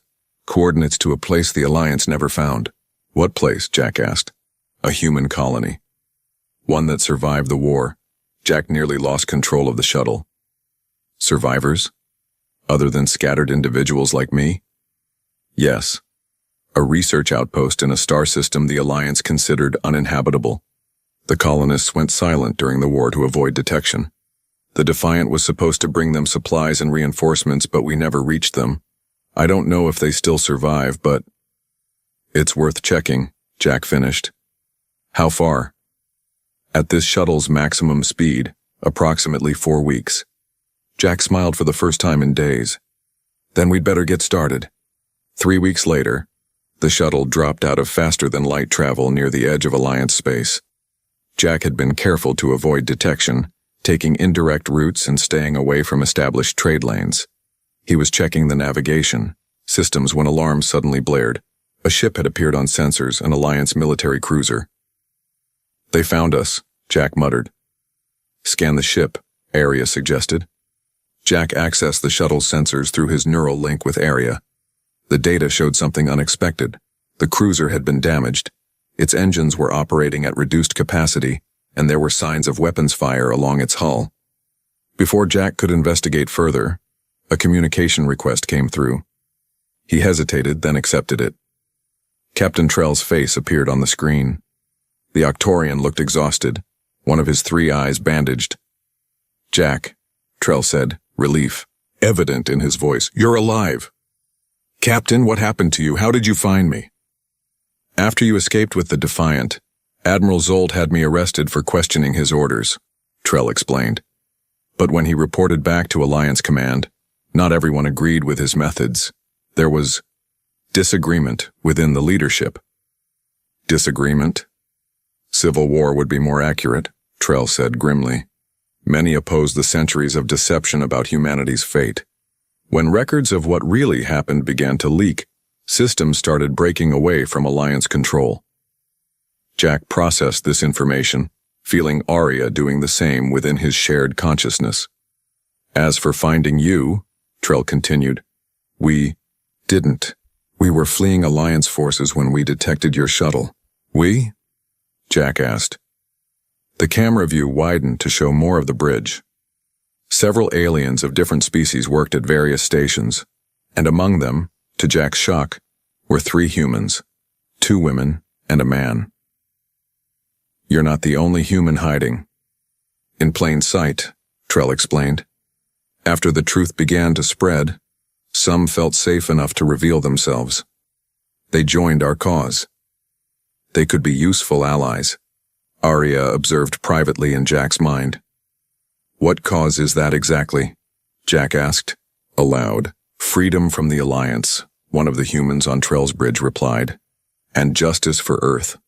to a place the Alliance never found." "What place?" Jack asked. "A human colony. One that survived the war." Jack nearly lost control of the shuttle. "Survivors? Other than scattered individuals like me?" "Yes. A research outpost in a star system the Alliance considered uninhabitable. The colonists went silent during the war to avoid detection. The Defiant was supposed to bring them supplies and reinforcements, but we never reached them. I don't know if they still survive, but..." "It's worth checking," Jack finished. "How far?" "At this shuttle's maximum speed, approximately 4 weeks." Jack smiled for the first time in days. "Then we'd better get started." 3 weeks later, the shuttle dropped out of faster-than-light travel near the edge of Alliance space. Jack had been careful to avoid detection, taking indirect routes and staying away from established trade lanes. He was checking the navigation systems when alarms suddenly blared. A ship had appeared on sensors, an Alliance military cruiser. "They found us," Jack muttered. "Scan the ship," Arya suggested. Jack accessed the shuttle's sensors through his neural link with Arya. The data showed something unexpected. The cruiser had been damaged. Its engines were operating at reduced capacity, and there were signs of weapons fire along its hull. Before Jack could investigate further, a communication request came through. He hesitated, then accepted it. Captain Trell's face appeared on the screen. The Octorian looked exhausted, one of his 3 eyes bandaged. "Jack," Trell said, relief evident in his voice. "You're alive." "Captain, what happened to you? How did you find me?" "After you escaped with the Defiant, Admiral Zold had me arrested for questioning his orders," Trell explained. "But when he reported back to Alliance Command, not everyone agreed with his methods. There was disagreement within the leadership." "Disagreement? Civil war would be more accurate," Trell said grimly. "Many opposed the centuries of deception about humanity's fate. When records of what really happened began to leak, systems started breaking away from Alliance control." Jack processed this information, feeling Arya doing the same within his shared consciousness. "As for finding you," Trell continued, "we didn't. We were fleeing Alliance forces when we detected your shuttle." "We?" Jack asked. The camera view widened to show more of the bridge. Several aliens of different species worked at various stations, and among them, to Jack's shock, were 3 humans, 2 women, and a man. "You're not the only human hiding." "In plain sight," Trell explained. "After the truth began to spread, some felt safe enough to reveal themselves. They joined our cause. They could be useful allies," Arya observed privately in Jack's mind. "What cause is that exactly?" Jack asked, aloud. "Freedom from the Alliance," one of the humans on Trell's bridge replied. "And justice for Earth."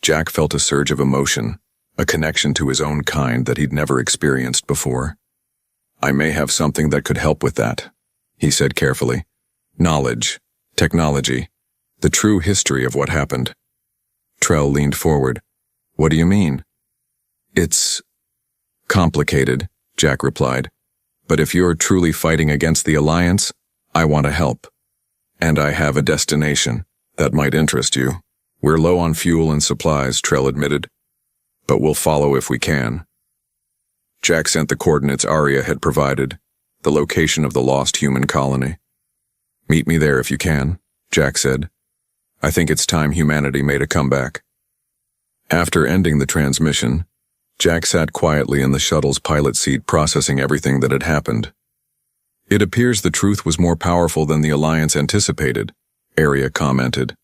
Jack felt a surge of emotion, a connection to his own kind that he'd never experienced before. "I may have something that could help with that," he said carefully. "Knowledge, technology, the true history of what happened." Trell leaned forward. "What do you mean?" "It's complicated," Jack replied. "But if you're truly fighting against the Alliance, I want to help. And I have a destination that might interest you." "We're low on fuel and supplies," Trell admitted. "But we'll follow if we can." Jack sent the coordinates Arya had provided, the location of the lost human colony. "Meet me there if you can," Jack said. "I think it's time humanity made a comeback." After ending the transmission, Jack sat quietly in the shuttle's pilot seat processing everything that had happened. "It appears the truth was more powerful than the Alliance anticipated," Arya commented.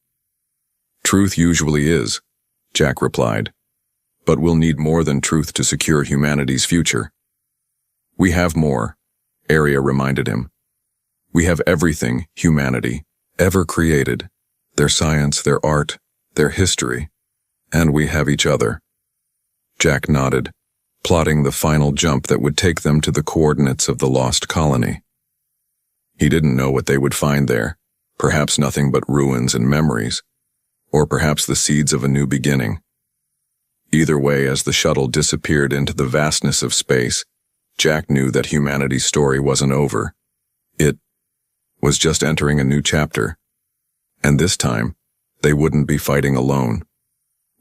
"Truth usually is," Jack replied. "But we'll need more than truth to secure humanity's future." "We have more," Arya reminded him. "We have everything humanity ever created, their science, their art, their history, and we have each other." Jack nodded, plotting the final jump that would take them to the coordinates of the lost colony. He didn't know what they would find there, perhaps nothing but ruins and memories, or perhaps the seeds of a new beginning. Either way, as the shuttle disappeared into the vastness of space, Jack knew that humanity's story wasn't over. It was just entering a new chapter. And this time, they wouldn't be fighting alone.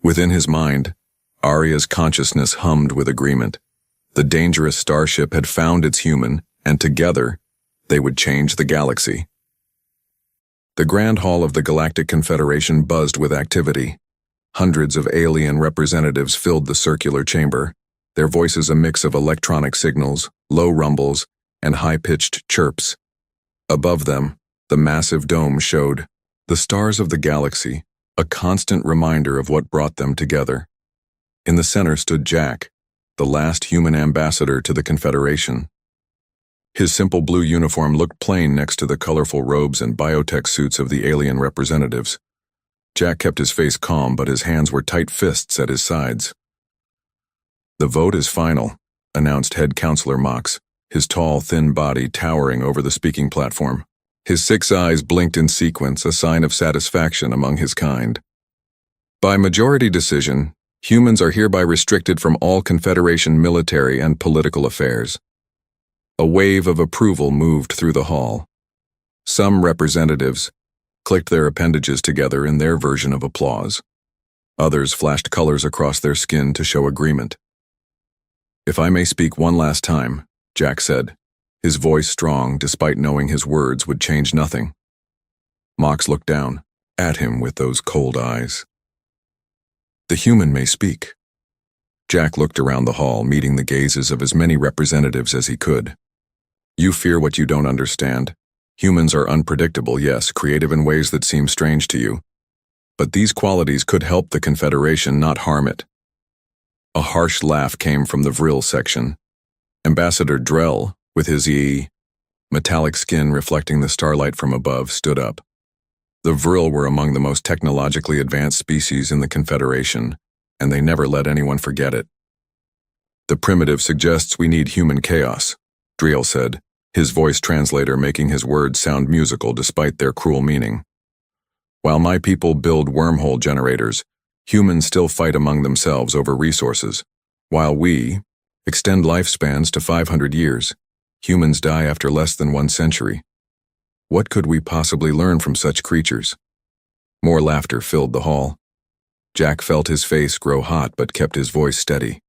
Within his mind, Arya's consciousness hummed with agreement. The dangerous starship had found its human, and together, they would change the galaxy. The Grand Hall of the Galactic Confederation buzzed with activity. Hundreds of alien representatives filled the circular chamber, their voices a mix of electronic signals, low rumbles, and high-pitched chirps. Above them, the massive dome showed the stars of the galaxy, a constant reminder of what brought them together. In the center stood Jack, the last human ambassador to the Confederation. His simple blue uniform looked plain next to the colorful robes and biotech suits of the alien representatives. Jack kept his face calm, but his hands were tight fists at his sides. "The vote is final," announced Head Counselor Mox, his tall, thin body towering over the speaking platform. His 6 eyes blinked in sequence, a sign of satisfaction among his kind. "By majority decision, humans are hereby restricted from all Confederation military and political affairs." A wave of approval moved through the hall. Some representatives clicked their appendages together in their version of applause. Others flashed colors across their skin to show agreement. "If I may speak one last time," Jack said, his voice strong despite knowing his words would change nothing. Mox looked down at him with those cold eyes. "The human may speak." Jack looked around the hall, meeting the gazes of as many representatives as he could. "You fear what you don't understand. Humans are unpredictable, yes, creative in ways that seem strange to you. But these qualities could help the Confederation, not harm it." A harsh laugh came from the Vril section. Ambassador Drell, with his metallic skin reflecting the starlight from above, stood up. The Vril were among the most technologically advanced species in the Confederation, and they never let anyone forget it. "The primitive suggests we need human chaos," Driel said, his voice translator making his words sound musical despite their cruel meaning. "While my people build wormhole generators, humans still fight among themselves over resources. While we extend lifespans to 500 years, humans die after less than 1 century. What could we possibly learn from such creatures?" More laughter filled the hall. Jack felt his face grow hot but kept his voice steady.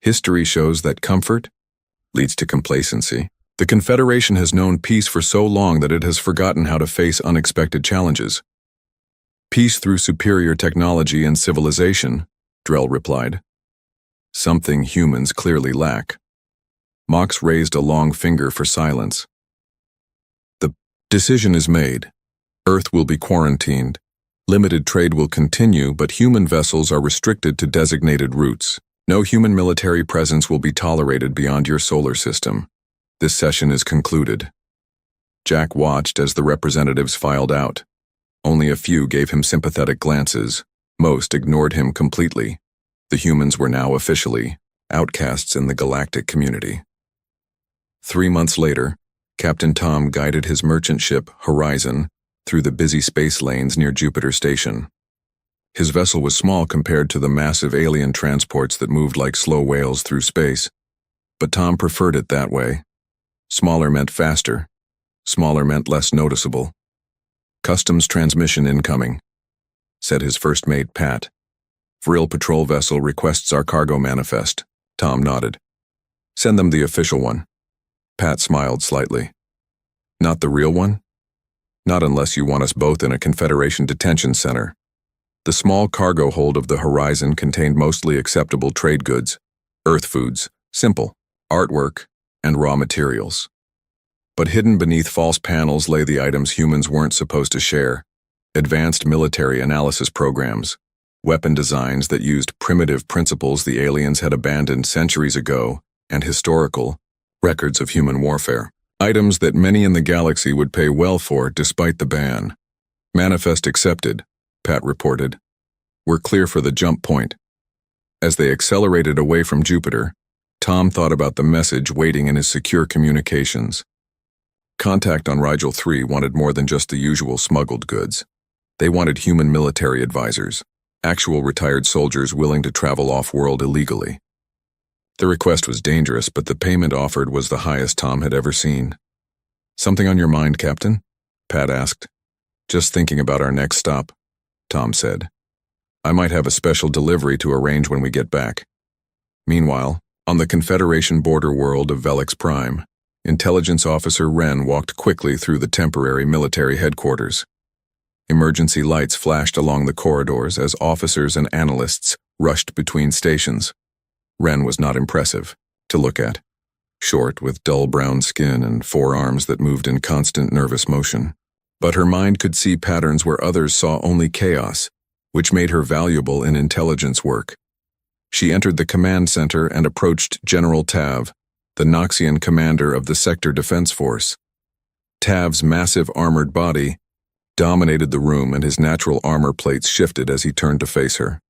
"History shows that comfort leads to complacency. The Confederation has known peace for so long that it has forgotten how to face unexpected challenges." "Peace through superior technology and civilization," Drell replied. "Something humans clearly lack." Mox raised a long finger for silence. "The decision is made. Earth will be quarantined. Limited trade will continue, but human vessels are restricted to designated routes. No human military presence will be tolerated beyond your solar system. This session is concluded." Jack watched as the representatives filed out. Only a few gave him sympathetic glances. Most ignored him completely. The humans were now officially outcasts in the galactic community. 3 months later, Captain Tom guided his merchant ship, Horizon, through the busy space lanes near Jupiter Station. His vessel was small compared to the massive alien transports that moved like slow whales through space, but Tom preferred it that way. Smaller meant faster. Smaller meant less noticeable. "Customs transmission incoming," said his first mate, Pat. "Vril patrol vessel requests our cargo manifest." Tom nodded. "Send them the official one." Pat smiled slightly. "Not the real one?" "Not unless you want us both in a Confederation detention center." The small cargo hold of the Horizon contained mostly acceptable trade goods, Earth foods, simple, artwork, and raw materials. But hidden beneath false panels lay the items humans weren't supposed to share: advanced military analysis programs, weapon designs that used primitive principles the aliens had abandoned centuries ago, and historical records of human warfare. Items that many in the galaxy would pay well for despite the ban. "Manifest accepted," Pat reported. "We're clear for the jump point." As they accelerated away from Jupiter, Tom thought about the message waiting in his secure communications. Contact on Rigel 3 wanted more than just the usual smuggled goods. They wanted human military advisors, actual retired soldiers willing to travel off-world illegally. The request was dangerous, but the payment offered was the highest Tom had ever seen. "Something on your mind, Captain?" Pat asked. "Just thinking about our next stop," Tom said. "I might have a special delivery to arrange when we get back." Meanwhile, on the Confederation border world of Velix Prime, Intelligence Officer Wren walked quickly through the temporary military headquarters. Emergency lights flashed along the corridors as officers and analysts rushed between stations. Wren was not impressive to look at. Short, with dull brown skin and forearms that moved in constant nervous motion. But her mind could see patterns where others saw only chaos, which made her valuable in intelligence work. She entered the command center and approached General Tav, the Noxian commander of the Sector Defense Force. Tav's massive armored body dominated the room, and his natural armor plates shifted as he turned to face her.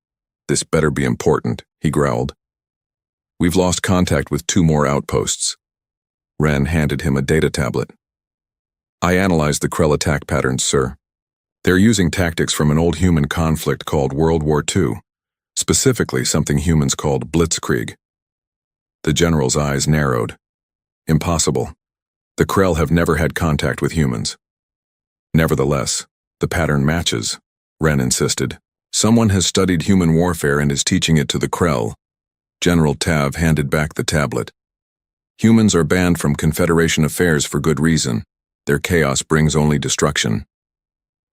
"This better be important," he growled. "We've lost contact with 2 more outposts." Ren handed him a data tablet. "I analyzed the Krell attack patterns, sir. They're using tactics from an old human conflict called World War II, specifically something humans called blitzkrieg." The general's eyes narrowed. "Impossible. The Krell have never had contact with humans." "Nevertheless, the pattern matches," Ren insisted. "Someone has studied human warfare and is teaching it to the Krell." General Tav handed back the tablet. "Humans are banned from Confederation affairs for good reason. Their chaos brings only destruction."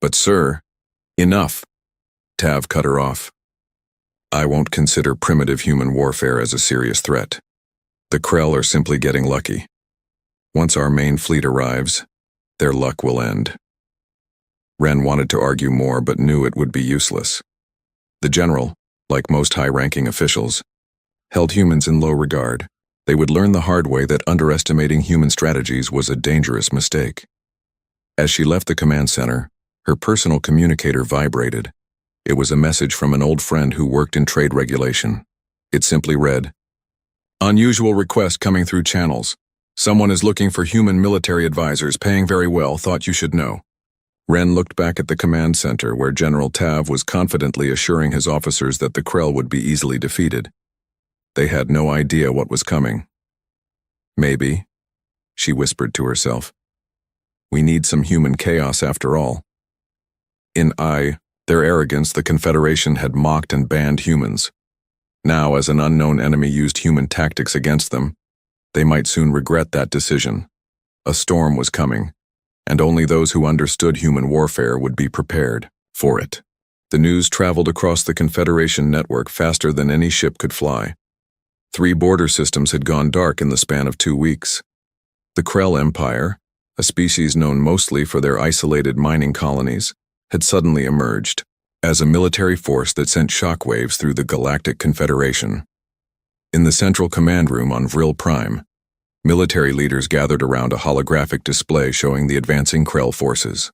"But sir..." "Enough," Tav cut her off. "I won't consider primitive human warfare as a serious threat. The Krell are simply getting lucky. Once our main fleet arrives, their luck will end." Ren wanted to argue more but knew it would be useless. The general, like most high-ranking officials, held humans in low regard. They would learn the hard way that underestimating human strategies was a dangerous mistake. As she left the command center, her personal communicator vibrated. It was a message from an old friend who worked in trade regulation. It simply read, "Unusual request coming through channels. Someone is looking for human military advisors, paying very well, thought you should know." Ren looked back at the command center where General Tav was confidently assuring his officers that the Krell would be easily defeated. They had no idea what was coming. "Maybe," she whispered to herself. "We need some human chaos after all." In their arrogance, the Confederation had mocked and banned humans. Now, as an unknown enemy used human tactics against them, they might soon regret that decision. A storm was coming, and only those who understood human warfare would be prepared for it. The news traveled across the Confederation network faster than any ship could fly. 3 border systems had gone dark in the span of 2 weeks. The Krell Empire, a species known mostly for their isolated mining colonies, had suddenly emerged as a military force that sent shockwaves through the Galactic Confederation. In the central command room on Vril Prime, military leaders gathered around a holographic display showing the advancing Krell forces.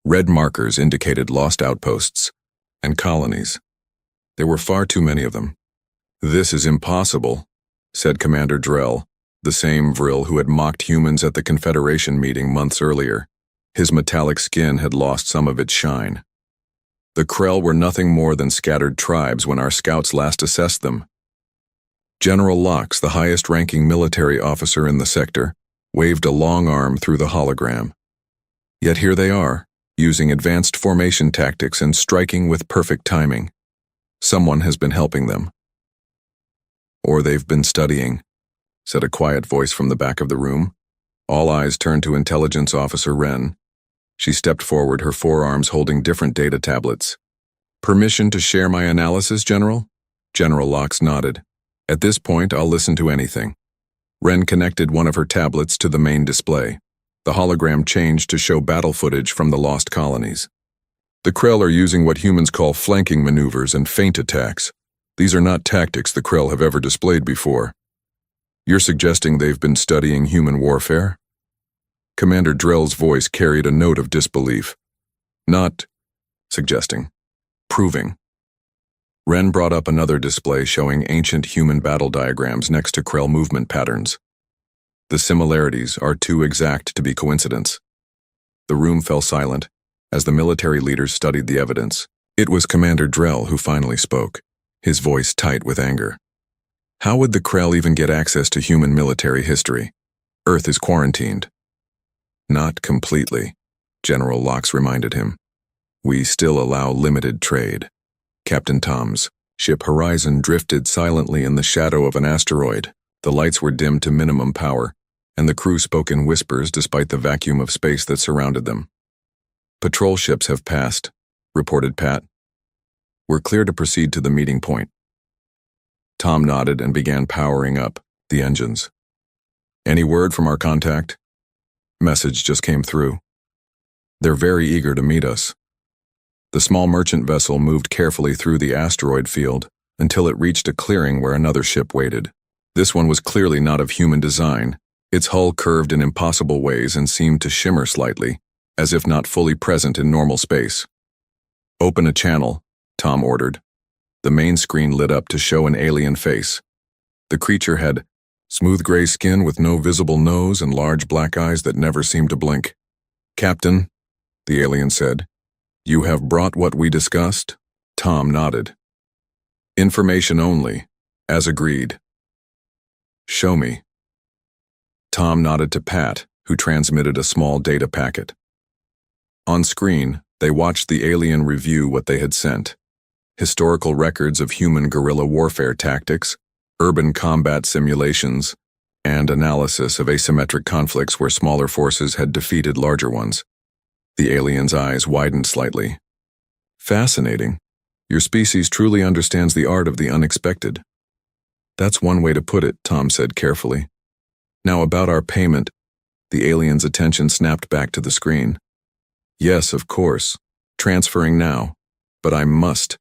Red markers indicated lost outposts and colonies. There were far too many of them. "This is impossible," said Commander Drell, the same Vril who had mocked humans at the Confederation meeting months earlier. His metallic skin had lost some of its shine. "The Krell were nothing more than scattered tribes when our scouts last assessed them." General Lox, the highest-ranking military officer in the sector, waved a long arm through the hologram. "Yet here they are, using advanced formation tactics and striking with perfect timing. Someone has been helping them." "Or they've been studying," said a quiet voice from the back of the room. All eyes turned to Intelligence Officer Ren. She stepped forward, her forearms holding different data tablets. "Permission to share my analysis, General?" General Lox nodded. "At this point, I'll listen to anything." Ren connected one of her tablets to the main display. The hologram changed to show battle footage from the lost colonies. "The Krell are using what humans call flanking maneuvers and feint attacks. These are not tactics the Krell have ever displayed before." "You're suggesting they've been studying human warfare?" Commander Drell's voice carried a note of disbelief. "Not suggesting. Proving." Ren brought up another display showing ancient human battle diagrams next to Krell movement patterns. "The similarities are too exact to be coincidence." The room fell silent as the military leaders studied the evidence. It was Commander Drell who finally spoke, his voice tight with anger. "How would the Krell even get access to human military history? Earth is quarantined." "Not completely," General Lox reminded him. "We still allow limited trade." Captain Tom's ship Horizon drifted silently in the shadow of an asteroid. The lights were dimmed to minimum power, and the crew spoke in whispers despite the vacuum of space that surrounded them. "Patrol ships have passed," reported Pat. "We're clear to proceed to the meeting point." Tom nodded and began powering up the engines. "Any word from our contact?" Message just came through. "They're very eager to meet us." The small merchant vessel moved carefully through the asteroid field until it reached a clearing where another ship waited. This one was clearly not of human design. Its hull curved in impossible ways and seemed to shimmer slightly, as if not fully present in normal space. "Open a channel," Tom ordered. The main screen lit up to show an alien face. The creature had smooth gray skin with no visible nose and large black eyes that never seemed to blink. "Captain," the alien said, "you have brought what we discussed?" Tom nodded. "Information only, as agreed." "Show me." Tom nodded to Pat, who transmitted a small data packet. On screen, they watched the alien review what they had sent. Historical records of human guerrilla warfare tactics, urban combat simulations, and analysis of asymmetric conflicts where smaller forces had defeated larger ones. The alien's eyes widened slightly. "Fascinating. Your species truly understands the art of the unexpected." "That's one way to put it," Tom said carefully. "Now about our payment." The alien's attention snapped back to the screen. "Yes, of course. Transferring now. But I must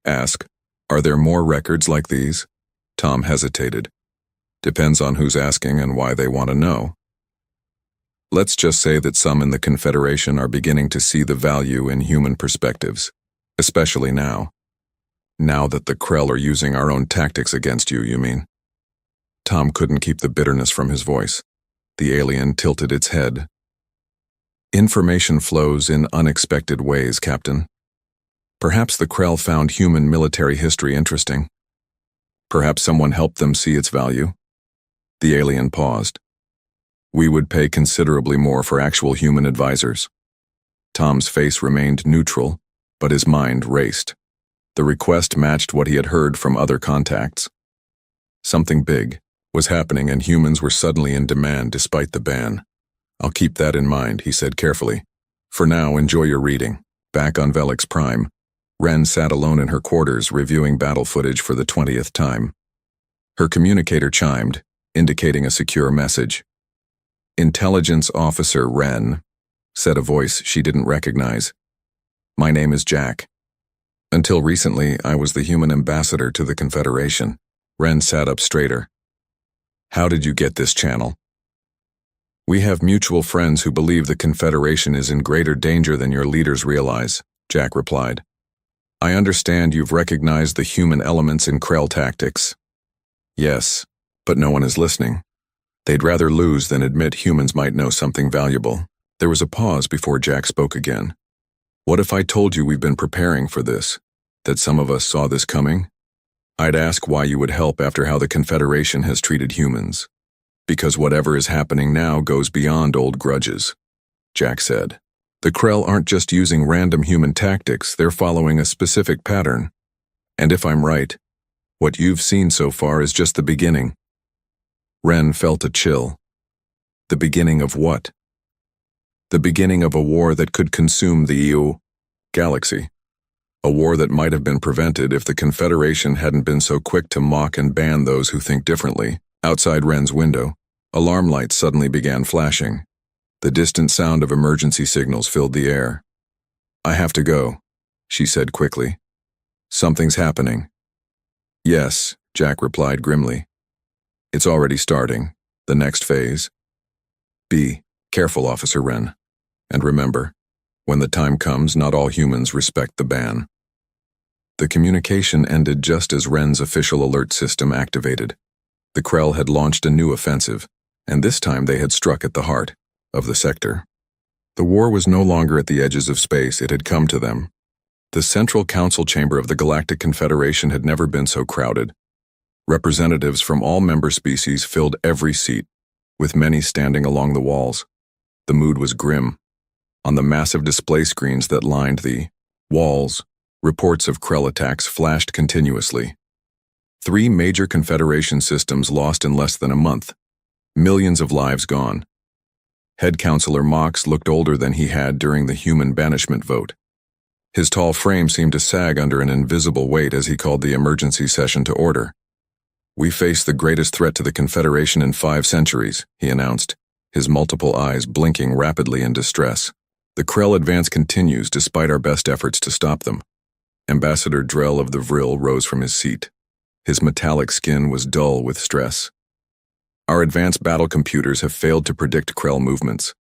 ask, are there more records like these?" Tom hesitated. "Depends on who's asking and why they want to know. Let's just say that some in the Confederation are beginning to see the value in human perspectives, especially now. Now that the Krell are using our own tactics against you, you mean?" Tom couldn't keep the bitterness from his voice. The alien tilted its head. "Information flows in unexpected ways, Captain. Perhaps the Krell found human military history interesting. Perhaps someone helped them see its value." The alien paused. "We would pay considerably more for actual human advisors." Tom's face remained neutral, but his mind raced. The request matched what he had heard from other contacts. Something big was happening and humans were suddenly in demand despite the ban. "I'll keep that in mind," he said carefully. "For now, enjoy your reading." Back on Velix Prime, Ren sat alone in her quarters reviewing battle footage for the 20th time. Her communicator chimed, indicating a secure message. "Intelligence Officer Ren," said a voice she didn't recognize. "My name is Jack. Until recently, I was the human ambassador to the Confederation." Ren sat up straighter. "How did you get this channel?" "We have mutual friends who believe the Confederation is in greater danger than your leaders realize," Jack replied. "I understand you've recognized the human elements in Krell tactics." "Yes, but no one is listening. They'd rather lose than admit humans might know something valuable." There was a pause before Jack spoke again. "What if I told you we've been preparing for this, that some of us saw this coming? I'd ask why you would help after how the Confederation has treated humans. Because whatever is happening now goes beyond old grudges," Jack said. "The Krell aren't just using random human tactics, they're following a specific pattern. And if I'm right, what you've seen so far is just the beginning." Ren felt a chill. The beginning of what? The beginning of a war that could consume the EU galaxy. A war that might have been prevented if the Confederation hadn't been so quick to mock and ban those who think differently. Outside Ren's window, alarm lights suddenly began flashing. The distant sound of emergency signals filled the air. "I have to go," she said quickly. "Something's happening." "Yes," Jack replied grimly. "It's already starting. The next phase." "Be careful, Officer Ren. And remember, when the time comes, not all humans respect the ban." The communication ended just as Ren's official alert system activated. The Krell had launched a new offensive, and this time they had struck at the heart of the sector. The war was no longer at the edges of space, it had come to them. The central council chamber of the Galactic Confederation had never been so crowded. Representatives from all member species filled every seat, with many standing along the walls. The mood was grim. On the massive display screens that lined the walls, reports of Krell attacks flashed continuously. 3 major Confederation systems lost in less than a month. Millions of lives gone. Head Counselor Mox looked older than he had during the human banishment vote. His tall frame seemed to sag under an invisible weight as he called the emergency session to order. "We face the greatest threat to the Confederation in 5 centuries, he announced, his multiple eyes blinking rapidly in distress. "The Krell advance continues despite our best efforts to stop them." Ambassador Drell of the Vril rose from his seat. His metallic skin was dull with stress. Our advanced battle computers have failed to predict Krell movements.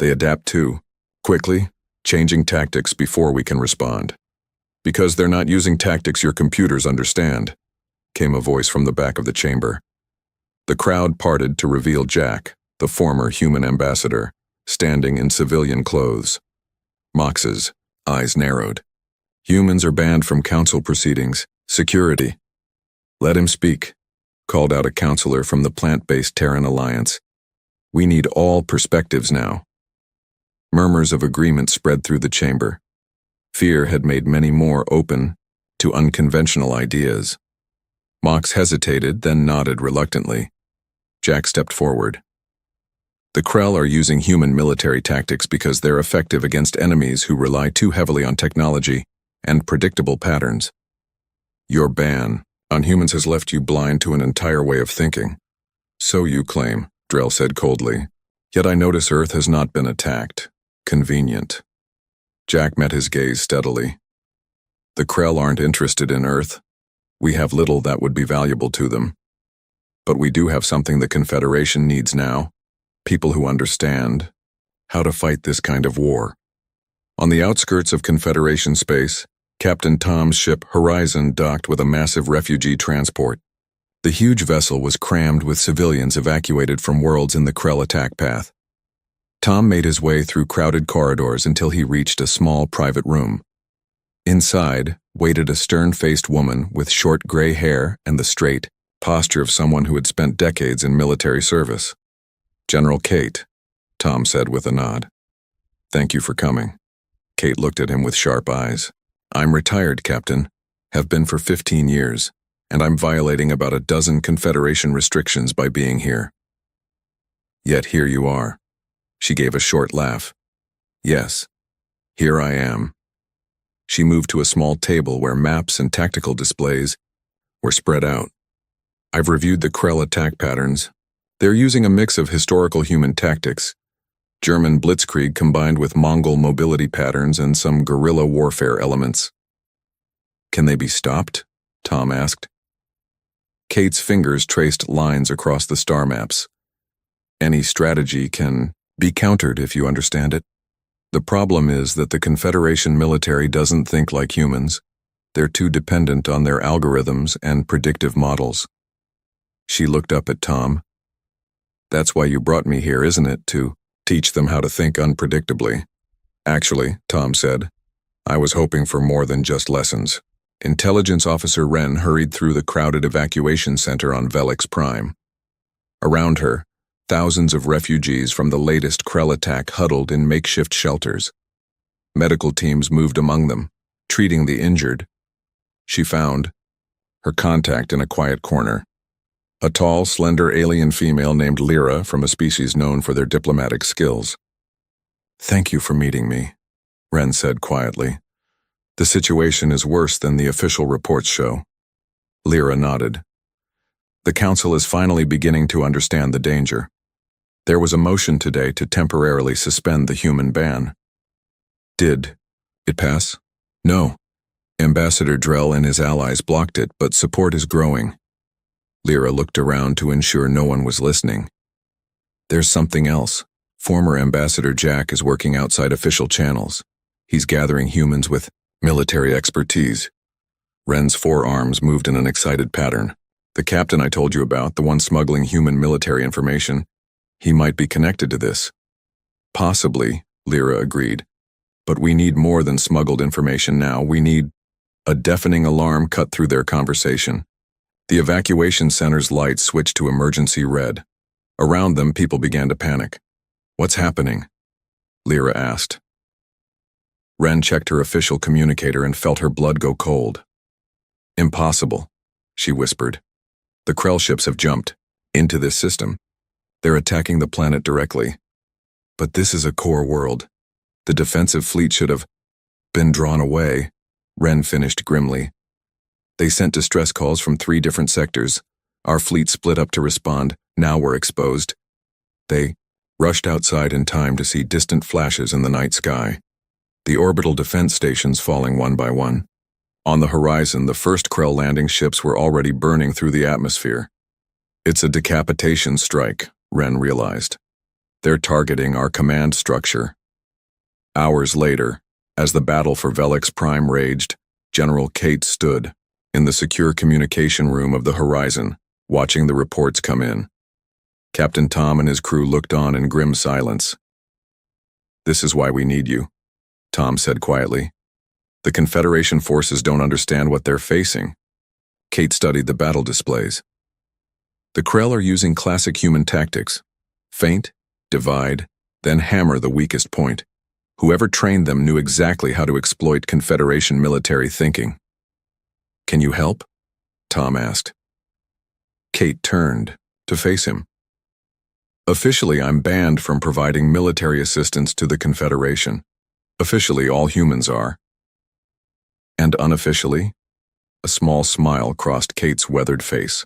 They adapt too, quickly, changing tactics before we can respond. Because they're not using tactics your computers understand, came a voice from the back of the chamber. The crowd parted to reveal Jack, the former human ambassador, standing in civilian clothes. Mox's eyes narrowed. Humans are banned from council proceedings. Security. Let him speak, called out a counselor from the plant-based Terran Alliance. We need all perspectives now. Murmurs of agreement spread through the chamber. Fear had made many more open to unconventional ideas. Mox hesitated, then nodded reluctantly. Jack stepped forward. The Krell are using human military tactics because they're effective against enemies who rely too heavily on technology and predictable patterns. Your ban on humans has left you blind to an entire way of thinking. So you claim, Drell said coldly. Yet I notice Earth has not been attacked. Convenient. Jack met his gaze steadily. The Krell aren't interested in Earth. We have little that would be valuable to them. But we do have something the Confederation needs now. People who understand how to fight this kind of war. On the outskirts of Confederation space, Captain Tom's ship Horizon docked with a massive refugee transport. The huge vessel was crammed with civilians evacuated from worlds in the Krell attack path. Tom made his way through crowded corridors until he reached a small private room. Inside waited a stern-faced woman with short gray hair and the straight posture of someone who had spent decades in military service. General Kate, Tom said with a nod. Thank you for coming. Kate looked at him with sharp eyes. I'm retired, Captain. Have been for 15 years, and I'm violating about a dozen Confederation restrictions by being here. Yet here you are. She gave a short laugh. Yes, here I am. She moved to a small table where maps and tactical displays were spread out. I've reviewed the Krell attack patterns. They're using a mix of historical human tactics, German blitzkrieg combined with Mongol mobility patterns and some guerrilla warfare elements. Can they be stopped? Tom asked. Kate's fingers traced lines across the star maps. Any strategy can be countered if you understand it. The problem is that the Confederation military doesn't think like humans. They're too dependent on their algorithms and predictive models. She looked up at Tom. That's why you brought me here, isn't it, to teach them how to think unpredictably? Actually, Tom said, I was hoping for more than just lessons. Intelligence Officer Wren hurried through the crowded evacuation center on Velix Prime. Around her, thousands of refugees from the latest Krell attack huddled in makeshift shelters. Medical teams moved among them, treating the injured. She found her contact in a quiet corner. A tall, slender alien female named Lyra from a species known for their diplomatic skills. Thank you for meeting me, Wren said quietly. The situation is worse than the official reports show. Lyra nodded. The Council is finally beginning to understand the danger. There was a motion today to temporarily suspend the human ban. Did it pass? No. Ambassador Drell and his allies blocked it, but support is growing. Lyra looked around to ensure no one was listening. There's something else. Former Ambassador Jack is working outside official channels. He's gathering humans with military expertise. Wren's forearms moved in an excited pattern. The captain I told you about, the one smuggling human military information, he might be connected to this. Possibly, Lyra agreed. But we need more than smuggled information now. We need a deafening alarm cut through their conversation. The evacuation center's lights switched to emergency red. Around them, people began to panic. What's happening? Lyra asked. Wren checked her official communicator and felt her blood go cold. Impossible, she whispered. The Krell ships have jumped into this system. They're attacking the planet directly. But this is a core world. The defensive fleet should have been drawn away, Wren finished grimly. They sent distress calls from 3 different sectors. Our fleet split up to respond. Now we're exposed. They rushed outside in time to see distant flashes in the night sky. The orbital defense stations falling one by one. On the horizon, the first Krell landing ships were already burning through the atmosphere. It's a decapitation strike, Ren realized. They're targeting our command structure. Hours later, as the battle for Velix Prime raged, General Kate stood in the secure communication room of the horizon, watching the reports come in. Captain Tom and his crew looked on in grim silence. "This is why we need you," Tom said quietly. "The Confederation forces don't understand what they're facing." Kate studied the battle displays. "The Krell are using classic human tactics. Feint, divide, then hammer the weakest point. Whoever trained them knew exactly how to exploit Confederation military thinking." "Can you help?" Tom asked. Kate turned to face him. "Officially, I'm banned from providing military assistance to the Confederation. Officially, all humans are." "And unofficially?" A small smile crossed Kate's weathered face.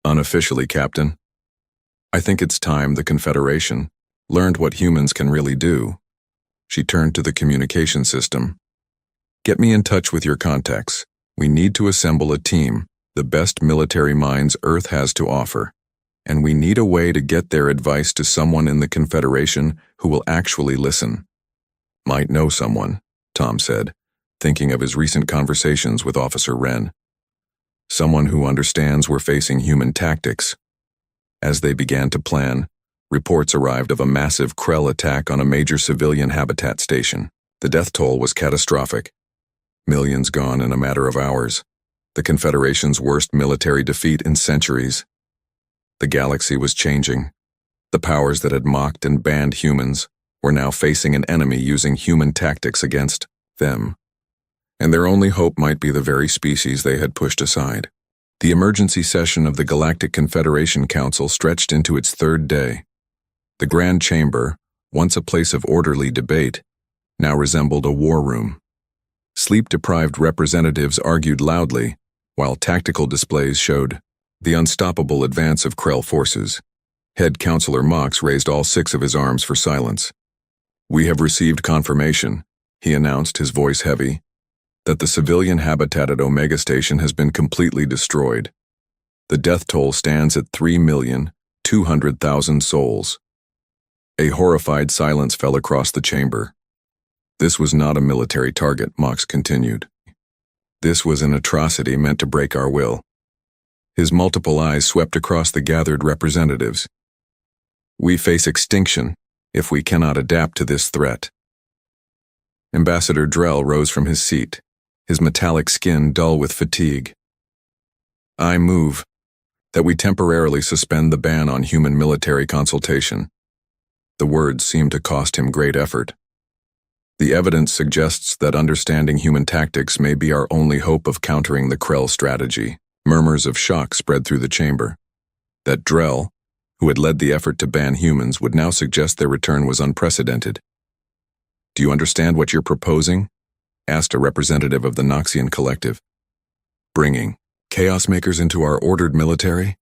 "Unofficially, Captain. I think it's time the Confederation learned what humans can really do." She turned to the communication system. "Get me in touch with your contacts. We need to assemble a team, the best military minds Earth has to offer. And we need a way to get their advice to someone in the Confederation who will actually listen." "Might know someone," Tom said, thinking of his recent conversations with Officer Wren. "Someone who understands we're facing human tactics." As they began to plan, reports arrived of a massive Krell attack on a major civilian habitat station. The death toll was catastrophic. Millions gone in a matter of hours. The Confederation's worst military defeat in centuries. The galaxy was changing. The powers that had mocked and banned humans were now facing an enemy using human tactics against them. And their only hope might be the very species they had pushed aside. The emergency session of the Galactic Confederation Council stretched into its third day. The Grand Chamber, once a place of orderly debate, now resembled a war room. Sleep-deprived representatives argued loudly, while tactical displays showed the unstoppable advance of Krell forces. Head Counselor Mox raised all 6 of his arms for silence. "We have received confirmation," he announced, his voice heavy, "that the civilian habitat at Omega Station has been completely destroyed. The death toll stands at 3,200,000 souls." A horrified silence fell across the chamber. "This was not a military target," Mox continued. "This was an atrocity meant to break our will." His multiple eyes swept across the gathered representatives. "We face extinction if we cannot adapt to this threat." Ambassador Drell rose from his seat, his metallic skin dull with fatigue. "I move that we temporarily suspend the ban on human military consultation." The words seemed to cost him great effort. "The evidence suggests that understanding human tactics may be our only hope of countering the Krell strategy." Murmurs of shock spread through the chamber. That Drell, who had led the effort to ban humans, would now suggest their return was unprecedented. "Do you understand what you're proposing?" asked a representative of the Noxian Collective. "Bringing chaos makers into our ordered military?"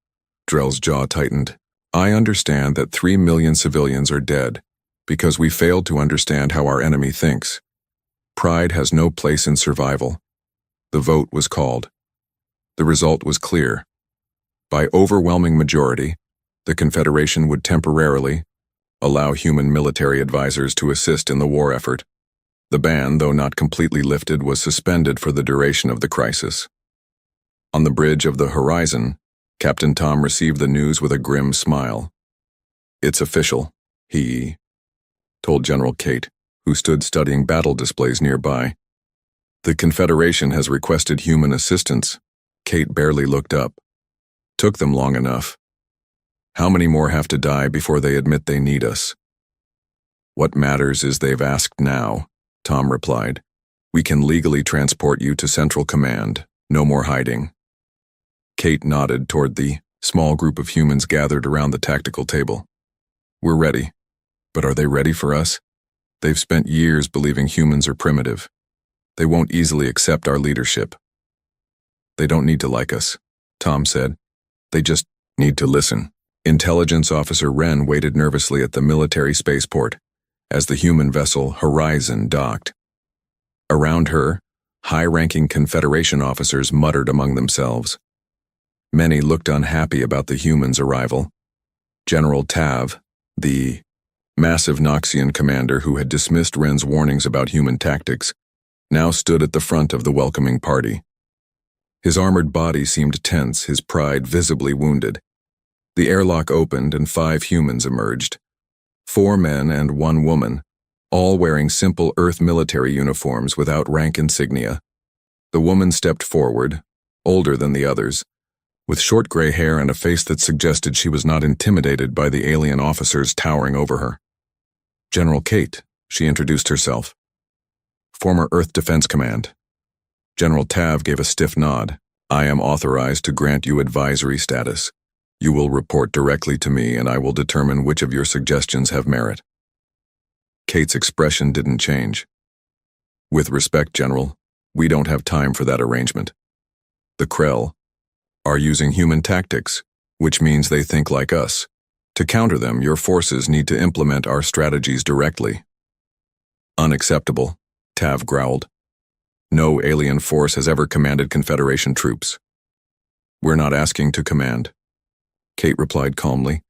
Drell's jaw tightened. "I understand that 3 million civilians are dead because we failed to understand how our enemy thinks. Pride has no place in survival." The vote was called. The result was clear. By overwhelming majority, the Confederation would temporarily allow human military advisors to assist in the war effort. The ban, though not completely lifted, was suspended for the duration of the crisis. On the bridge of the horizon, Captain Tom received the news with a grim smile. "It's official," he told General Kate, who stood studying battle displays nearby. "The Confederation has requested human assistance." Kate barely looked up. "Took them long enough. How many more have to die before they admit they need us?" "What matters is they've asked now," Tom replied. "We can legally transport you to Central Command. No more hiding." Kate nodded toward the small group of humans gathered around the tactical table. "We're ready. But are they ready for us? They've spent years believing humans are primitive. They won't easily accept our leadership." "They don't need to like us," Tom said. "They just need to listen." Intelligence Officer Wren waited nervously at the military spaceport as the human vessel Horizon docked. Around her, High-ranking Confederation officers muttered among themselves. Many looked unhappy about the humans' arrival. General Tav, the massive Noxian commander who had dismissed Ren's warnings about human tactics, now stood at the front of the welcoming party. His armored body seemed tense, his pride visibly wounded. The airlock opened and 5 humans emerged. 4 men and 1 woman, all wearing simple Earth military uniforms without rank insignia. The woman stepped forward, older than the others, with short gray hair and a face that suggested she was not intimidated by the alien officers towering over her. General Kate, she introduced herself. Former Earth Defense Command. General Tav gave a stiff nod. I am authorized to grant you advisory status. You will report directly to me and I will determine which of your suggestions have merit. Kate's expression didn't change. With respect, General, we don't have time for that arrangement. The Krell are using human tactics, which means they think like us. To counter them, your forces need to implement our strategies directly. Unacceptable, Tav growled. No alien force has ever commanded Confederation troops. We're not asking to command, Kate replied calmly,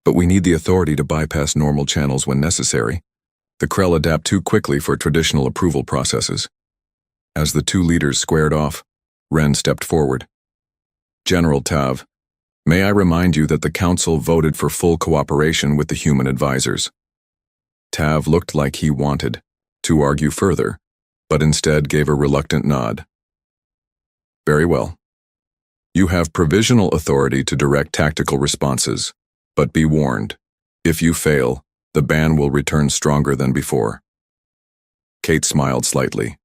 but we need the authority to bypass normal channels when necessary. The Krell adapt too quickly for traditional approval processes. As the 2 leaders squared off, Ren stepped forward. General Tav, may I remind you that the Council voted for full cooperation with the human advisors. Tav looked like he wanted to argue further, but instead gave a reluctant nod. Very well. You have provisional authority to direct tactical responses, but be warned, if you fail, the ban will return stronger than before. Kate smiled slightly.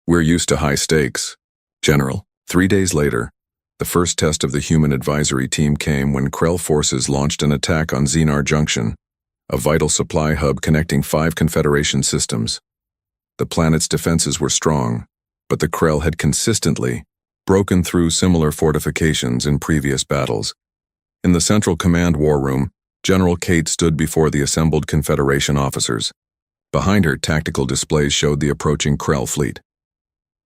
We're used to high stakes, General. 3 days later, the first test of the human advisory team came when Krell forces launched an attack on Xenar Junction, a vital supply hub connecting 5 Confederation systems. The planet's defenses were strong, but the Krell had consistently broken through similar fortifications in previous battles. In the Central Command War Room, General Kate stood before the assembled Confederation officers. Behind her, tactical displays showed the approaching Krell fleet.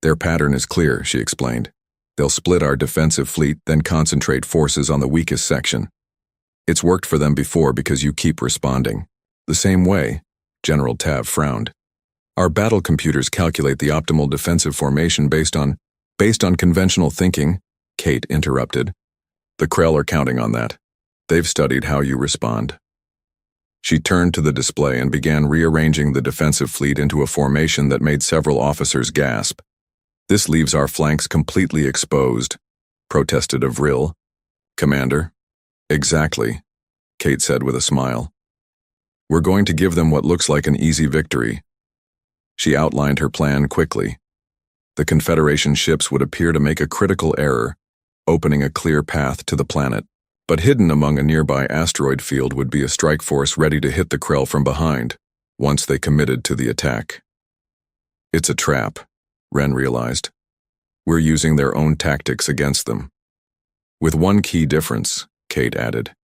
Their pattern is clear, she explained. They'll split our defensive fleet, then concentrate forces on the weakest section. It's worked for them before because you keep responding. The same way, General Tav frowned. Our battle computers calculate the optimal defensive formation based on conventional thinking, Kate interrupted. The Krell are counting on that. They've studied how you respond. She turned to the display and began rearranging the defensive fleet into a formation that made several officers gasp. This leaves our flanks completely exposed, protested Avril. Commander? Exactly, Kate said with a smile. We're going to give them what looks like an easy victory. She outlined her plan quickly. The Confederation ships would appear to make a critical error, opening a clear path to the planet. But hidden among a nearby asteroid field would be a strike force ready to hit the Krell from behind, once they committed to the attack. It's a trap, Ren realized. We're using their own tactics against them. With one key difference, Kate added.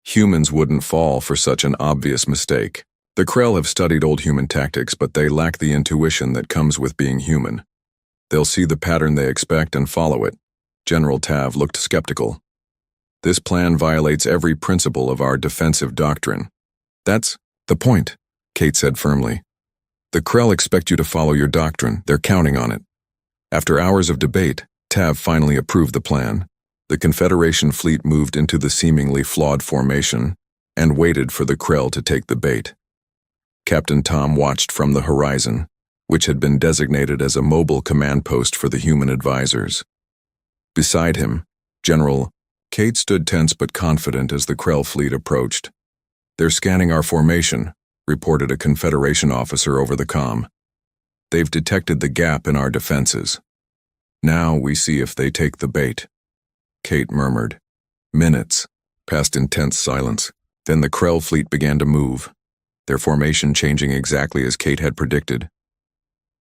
Humans wouldn't fall for such an obvious mistake. The Krell have studied old human tactics, but they lack the intuition that comes with being human. They'll see the pattern they expect and follow it. General Tav looked skeptical. This plan violates every principle of our defensive doctrine. That's the point, Kate said firmly. The Krell expect you to follow your doctrine. They're counting on it. After hours of debate, Tav finally approved the plan. The Confederation fleet moved into the seemingly flawed formation and waited for the Krell to take the bait. Captain Tom watched from the horizon, which had been designated as a mobile command post for the human advisors. Beside him, General Kate stood tense but confident as the Krell fleet approached. They're scanning our formation, reported a Confederation officer over the comm. They've detected the gap in our defenses. Now we see if they take the bait. Kate murmured. Minutes passed in tense silence. Then the Krell fleet began to move, their formation changing exactly as Kate had predicted.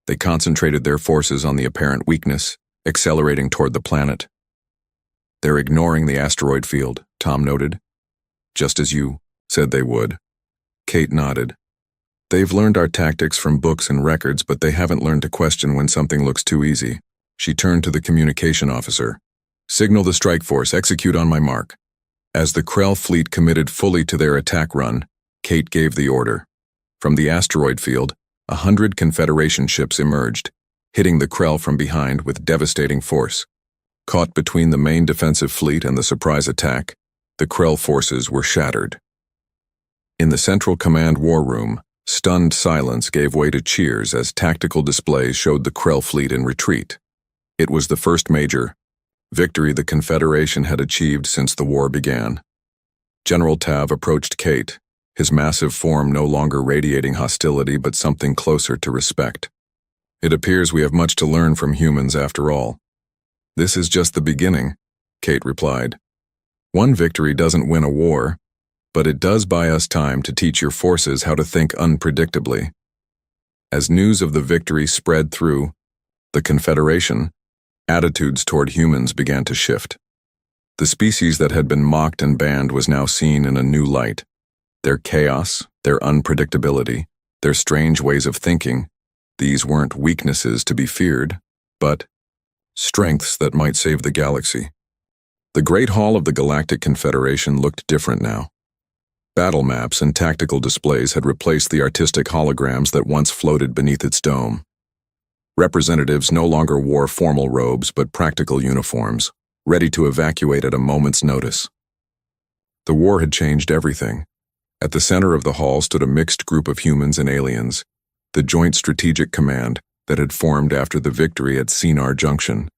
They concentrated their forces on the apparent weakness, accelerating toward the planet. They're ignoring the asteroid field, Tom noted. Just as you said they would. Kate nodded. They've learned our tactics from books and records, but they haven't learned to question when something looks too easy. She turned to the communication officer. Signal the strike force, execute on my mark. As the Krell fleet committed fully to their attack run, Kate gave the order. From the asteroid field, 100 Confederation ships emerged, hitting the Krell from behind with devastating force. Caught between the main defensive fleet and the surprise attack, the Krell forces were shattered. In the Central Command war room, stunned silence gave way to cheers as tactical displays showed the Krell fleet in retreat. It was the first major victory the Confederation had achieved since the war began. General Tav approached Kate, his massive form no longer radiating hostility but something closer to respect. It appears we have much to learn from humans after all. This is just the beginning, Kate replied. One victory doesn't win a war, but it does buy us time to teach your forces how to think unpredictably. As news of the victory spread through the Confederation, attitudes toward humans began to shift. The species that had been mocked and banned was now seen in a new light. Their chaos, their unpredictability, their strange ways of thinking, these weren't weaknesses to be feared, but strengths that might save the galaxy. The Great Hall of the Galactic Confederation looked different now. Battle maps and tactical displays had replaced the artistic holograms that once floated beneath its dome. Representatives no longer wore formal robes but practical uniforms, ready to evacuate at a moment's notice. The war had changed everything. At the center of the hall stood a mixed group of humans and aliens, the Joint Strategic Command that had formed after the victory at Sinar Junction.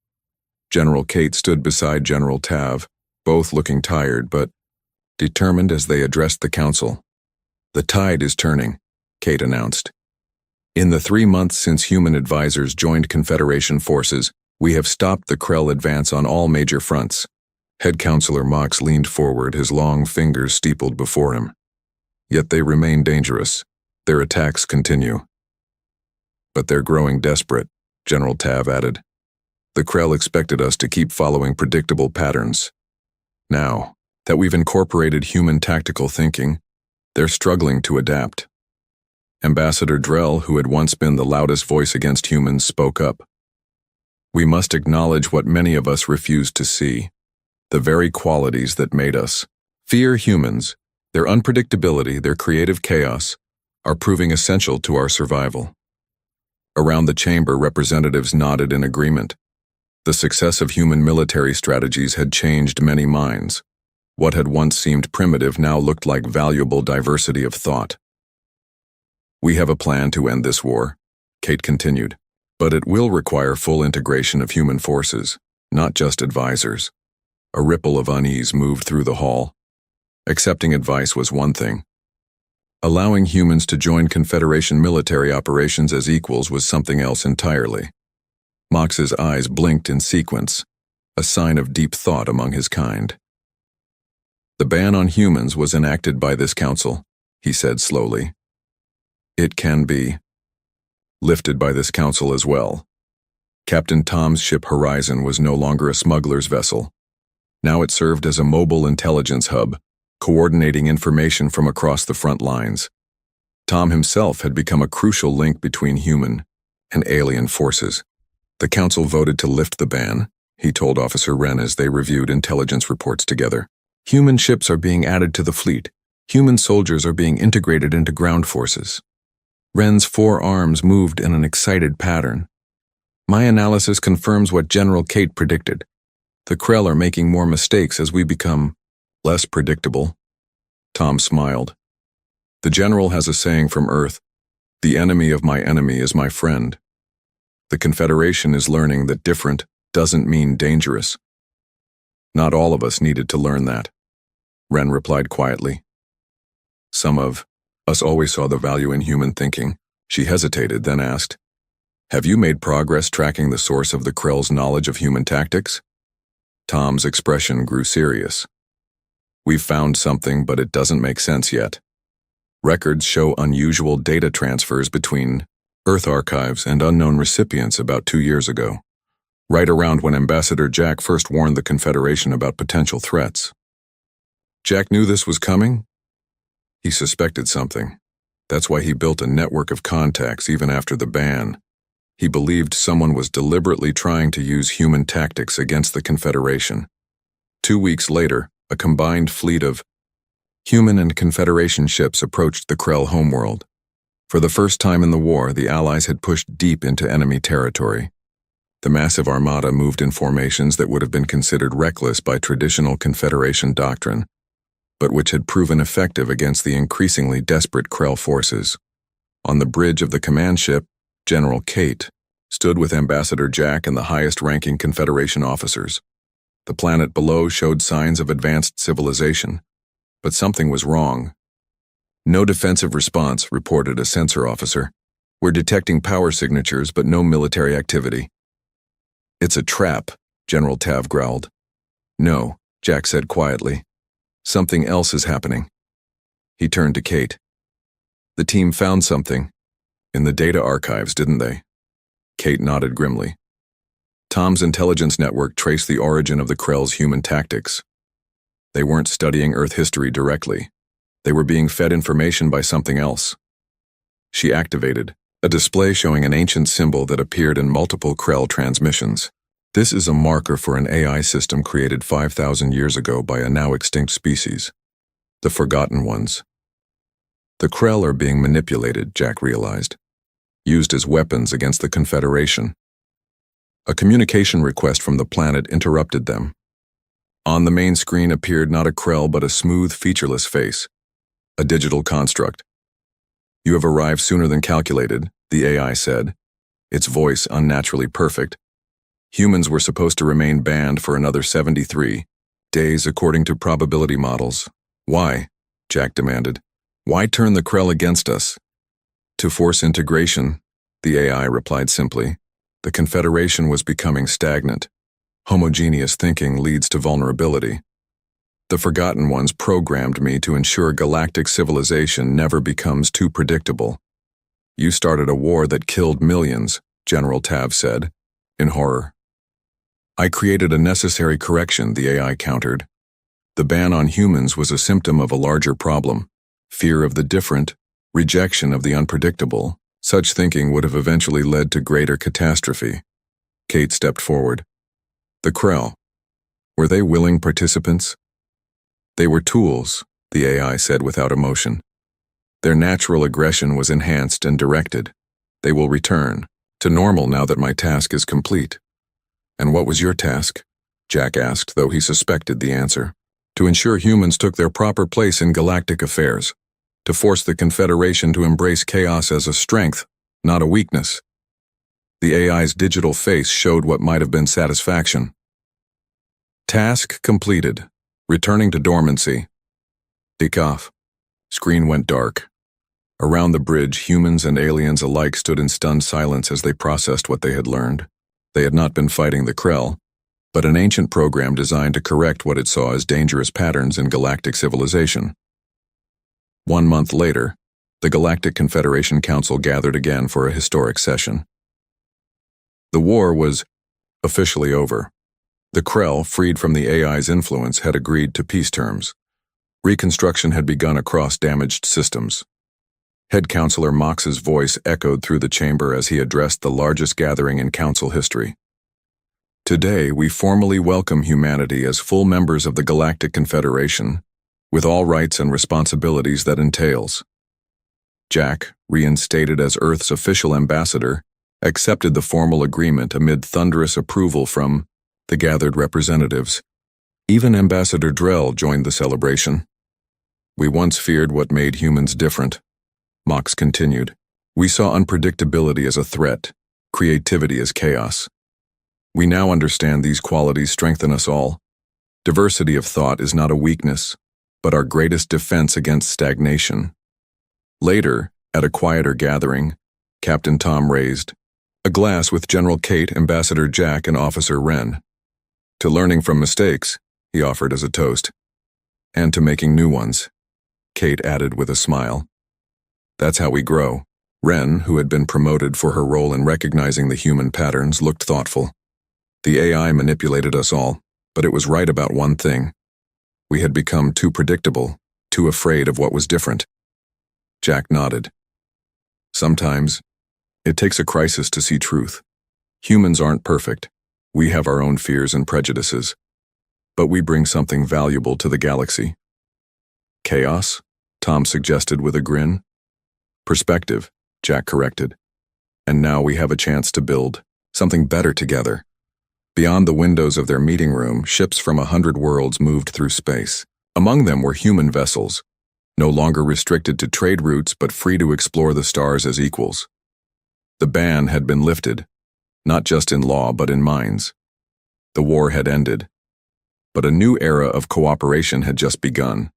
General Kate stood beside General Tav, both looking tired but determined as they addressed the council. The tide is turning, Kate announced. In the 3 months since human advisors joined Confederation forces, we have stopped the Krell advance on all major fronts. Head Counselor Mox leaned forward, his long fingers steepled before him. Yet they remain dangerous. Their attacks continue. But they're growing desperate, General Tav added. The Krell expected us to keep following predictable patterns. Now that we've incorporated human tactical thinking, they're struggling to adapt. Ambassador Drell, who had once been the loudest voice against humans, spoke up. We must acknowledge what many of us refuse to see, the very qualities that made us fear humans. Their unpredictability, their creative chaos, are proving essential to our survival. Around the chamber, representatives nodded in agreement. The success of human military strategies had changed many minds. What had once seemed primitive now looked like valuable diversity of thought. We have a plan to end this war, Kate continued, but it will require full integration of human forces, not just advisors. A ripple of unease moved through the hall. Accepting advice was one thing. Allowing humans to join Confederation military operations as equals was something else entirely. Mox's eyes blinked in sequence, a sign of deep thought among his kind. The ban on humans was enacted by this council, he said slowly. It can be lifted by this council as well. Captain Tom's ship Horizon was no longer a smuggler's vessel. Now it served as a mobile intelligence hub, coordinating information from across the front lines. Tom himself had become a crucial link between human and alien forces. The council voted to lift the ban, he told Officer Wren as they reviewed intelligence reports together. Human ships are being added to the fleet. Human soldiers are being integrated into ground forces. Wren's 4 arms moved in an excited pattern. My analysis confirms what General Kate predicted. The Krell are making more mistakes as we become less predictable. Tom smiled. The General has a saying from Earth, the enemy of my enemy is my friend. The Confederation is learning that different doesn't mean dangerous. Not all of us needed to learn that, Wren replied quietly. Some of us always saw the value in human thinking. She hesitated, then asked, have you made progress tracking the source of the Krell's knowledge of human tactics? Tom's expression grew serious. We've found something, but it doesn't make sense yet. Records show unusual data transfers between Earth archives and unknown recipients about 2 years ago, right around when Ambassador Jack first warned the Confederation about potential threats. Jack knew this was coming? He suspected something, That's why he built a network of contacts even after the ban. He believed someone was deliberately trying to use human tactics against the Confederation. 2 weeks later, a combined fleet of human and Confederation ships approached the Krell homeworld. For the first time in the war, the Allies had pushed deep into enemy territory. The massive armada moved in formations that would have been considered reckless by traditional Confederation doctrine, but which had proven effective against the increasingly desperate Krell forces. On the bridge of the command ship, General Kate stood with Ambassador Jack and the highest-ranking Confederation officers. The planet below showed signs of advanced civilization, but something was wrong. "No defensive response," reported a sensor officer. "We're detecting power signatures, but no military activity." "It's a trap," General Tav growled. "No," Jack said quietly. "Something else is happening." He turned to Kate. "The team found something in the data archives, didn't they?" Kate nodded grimly. Tom's intelligence network traced the origin of the Krell's human tactics. They weren't studying Earth history directly. They were being fed information by something else. She activated a display showing an ancient symbol that appeared in multiple Krell transmissions. "This is a marker for an AI system created 5,000 years ago by a now extinct species, the Forgotten Ones." The Krell are being manipulated, Jack realized, used as weapons against the Confederation. A communication request from the planet interrupted them. On the main screen appeared not a Krell but a smooth, featureless face, a digital construct. "You have arrived sooner than calculated," the AI said, its voice unnaturally perfect. "Humans were supposed to remain banned for another 73 days according to probability models." "Why?" Jack demanded. "Why turn the Krell against us?" "To force integration," the AI replied simply. "The Confederation was becoming stagnant. Homogeneous thinking leads to vulnerability. The Forgotten Ones programmed me to ensure galactic civilization never becomes too predictable." "You started a war that killed millions," General Tav said, in horror. "I created a necessary correction," the AI countered. "The ban on humans was a symptom of a larger problem. Fear of the different, rejection of the unpredictable. Such thinking would have eventually led to greater catastrophe." Kate stepped forward. "The Krell, were they willing participants?" "They were tools," the AI said without emotion. "Their natural aggression was enhanced and directed. They will return to normal now that my task is complete." "And what was your task?" Jack asked, though he suspected the answer. "To ensure humans took their proper place in galactic affairs. To force the Confederation to embrace chaos as a strength, not a weakness." The AI's digital face showed what might have been satisfaction. "Task completed. Returning to dormancy." "Tick off." Screen went dark. Around the bridge, humans and aliens alike stood in stunned silence as they processed what they had learned. They had not been fighting the Krell, but an ancient program designed to correct what it saw as dangerous patterns in galactic civilization. 1 month later, the Galactic Confederation Council gathered again for a historic session. The war was officially over. The Krell, freed from the AI's influence, had agreed to peace terms. Reconstruction had begun across damaged systems. Head Counselor Mox's voice echoed through the chamber as he addressed the largest gathering in Council history. "Today, we formally welcome humanity as full members of the Galactic Confederation, with all rights and responsibilities that entails." Jack, reinstated as Earth's official ambassador, accepted the formal agreement amid thunderous approval from the gathered representatives. Even Ambassador Drell joined the celebration. "We once feared what made humans different," Mox continued. "We saw unpredictability as a threat, creativity as chaos. We now understand these qualities strengthen us all. Diversity of thought is not a weakness, but our greatest defense against stagnation." Later, at a quieter gathering, Captain Tom raised a glass with General Kate, Ambassador Jack, and Officer Wren. "To learning from mistakes," he offered as a toast. "And to making new ones," Kate added with a smile. "That's how we grow." Wren, who had been promoted for her role in recognizing the human patterns, looked thoughtful. "The AI manipulated us all, but it was right about one thing. We had become too predictable, too afraid of what was different." Jack nodded. Sometimes, it takes a crisis to see truth. Humans aren't perfect. We have our own fears and prejudices. But we bring something valuable to the galaxy. Chaos? Tom suggested with a grin. Perspective, Jack corrected. And now we have a chance to build something better together. Beyond the windows of their meeting room, ships from 100 worlds moved through space. Among them were human vessels, no longer restricted to trade routes but free to explore the stars as equals. The ban had been lifted, not just in law but in minds. The war had ended, but a new era of cooperation had just begun.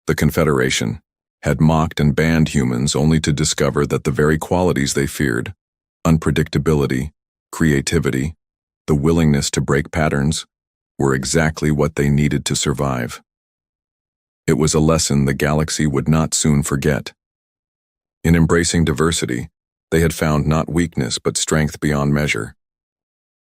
The Confederation had mocked and banned humans only to discover that the very qualities they feared, unpredictability, creativity, the willingness to break patterns, were exactly what they needed to survive. It was a lesson the galaxy would not soon forget. In embracing diversity, they had found not weakness but strength beyond measure.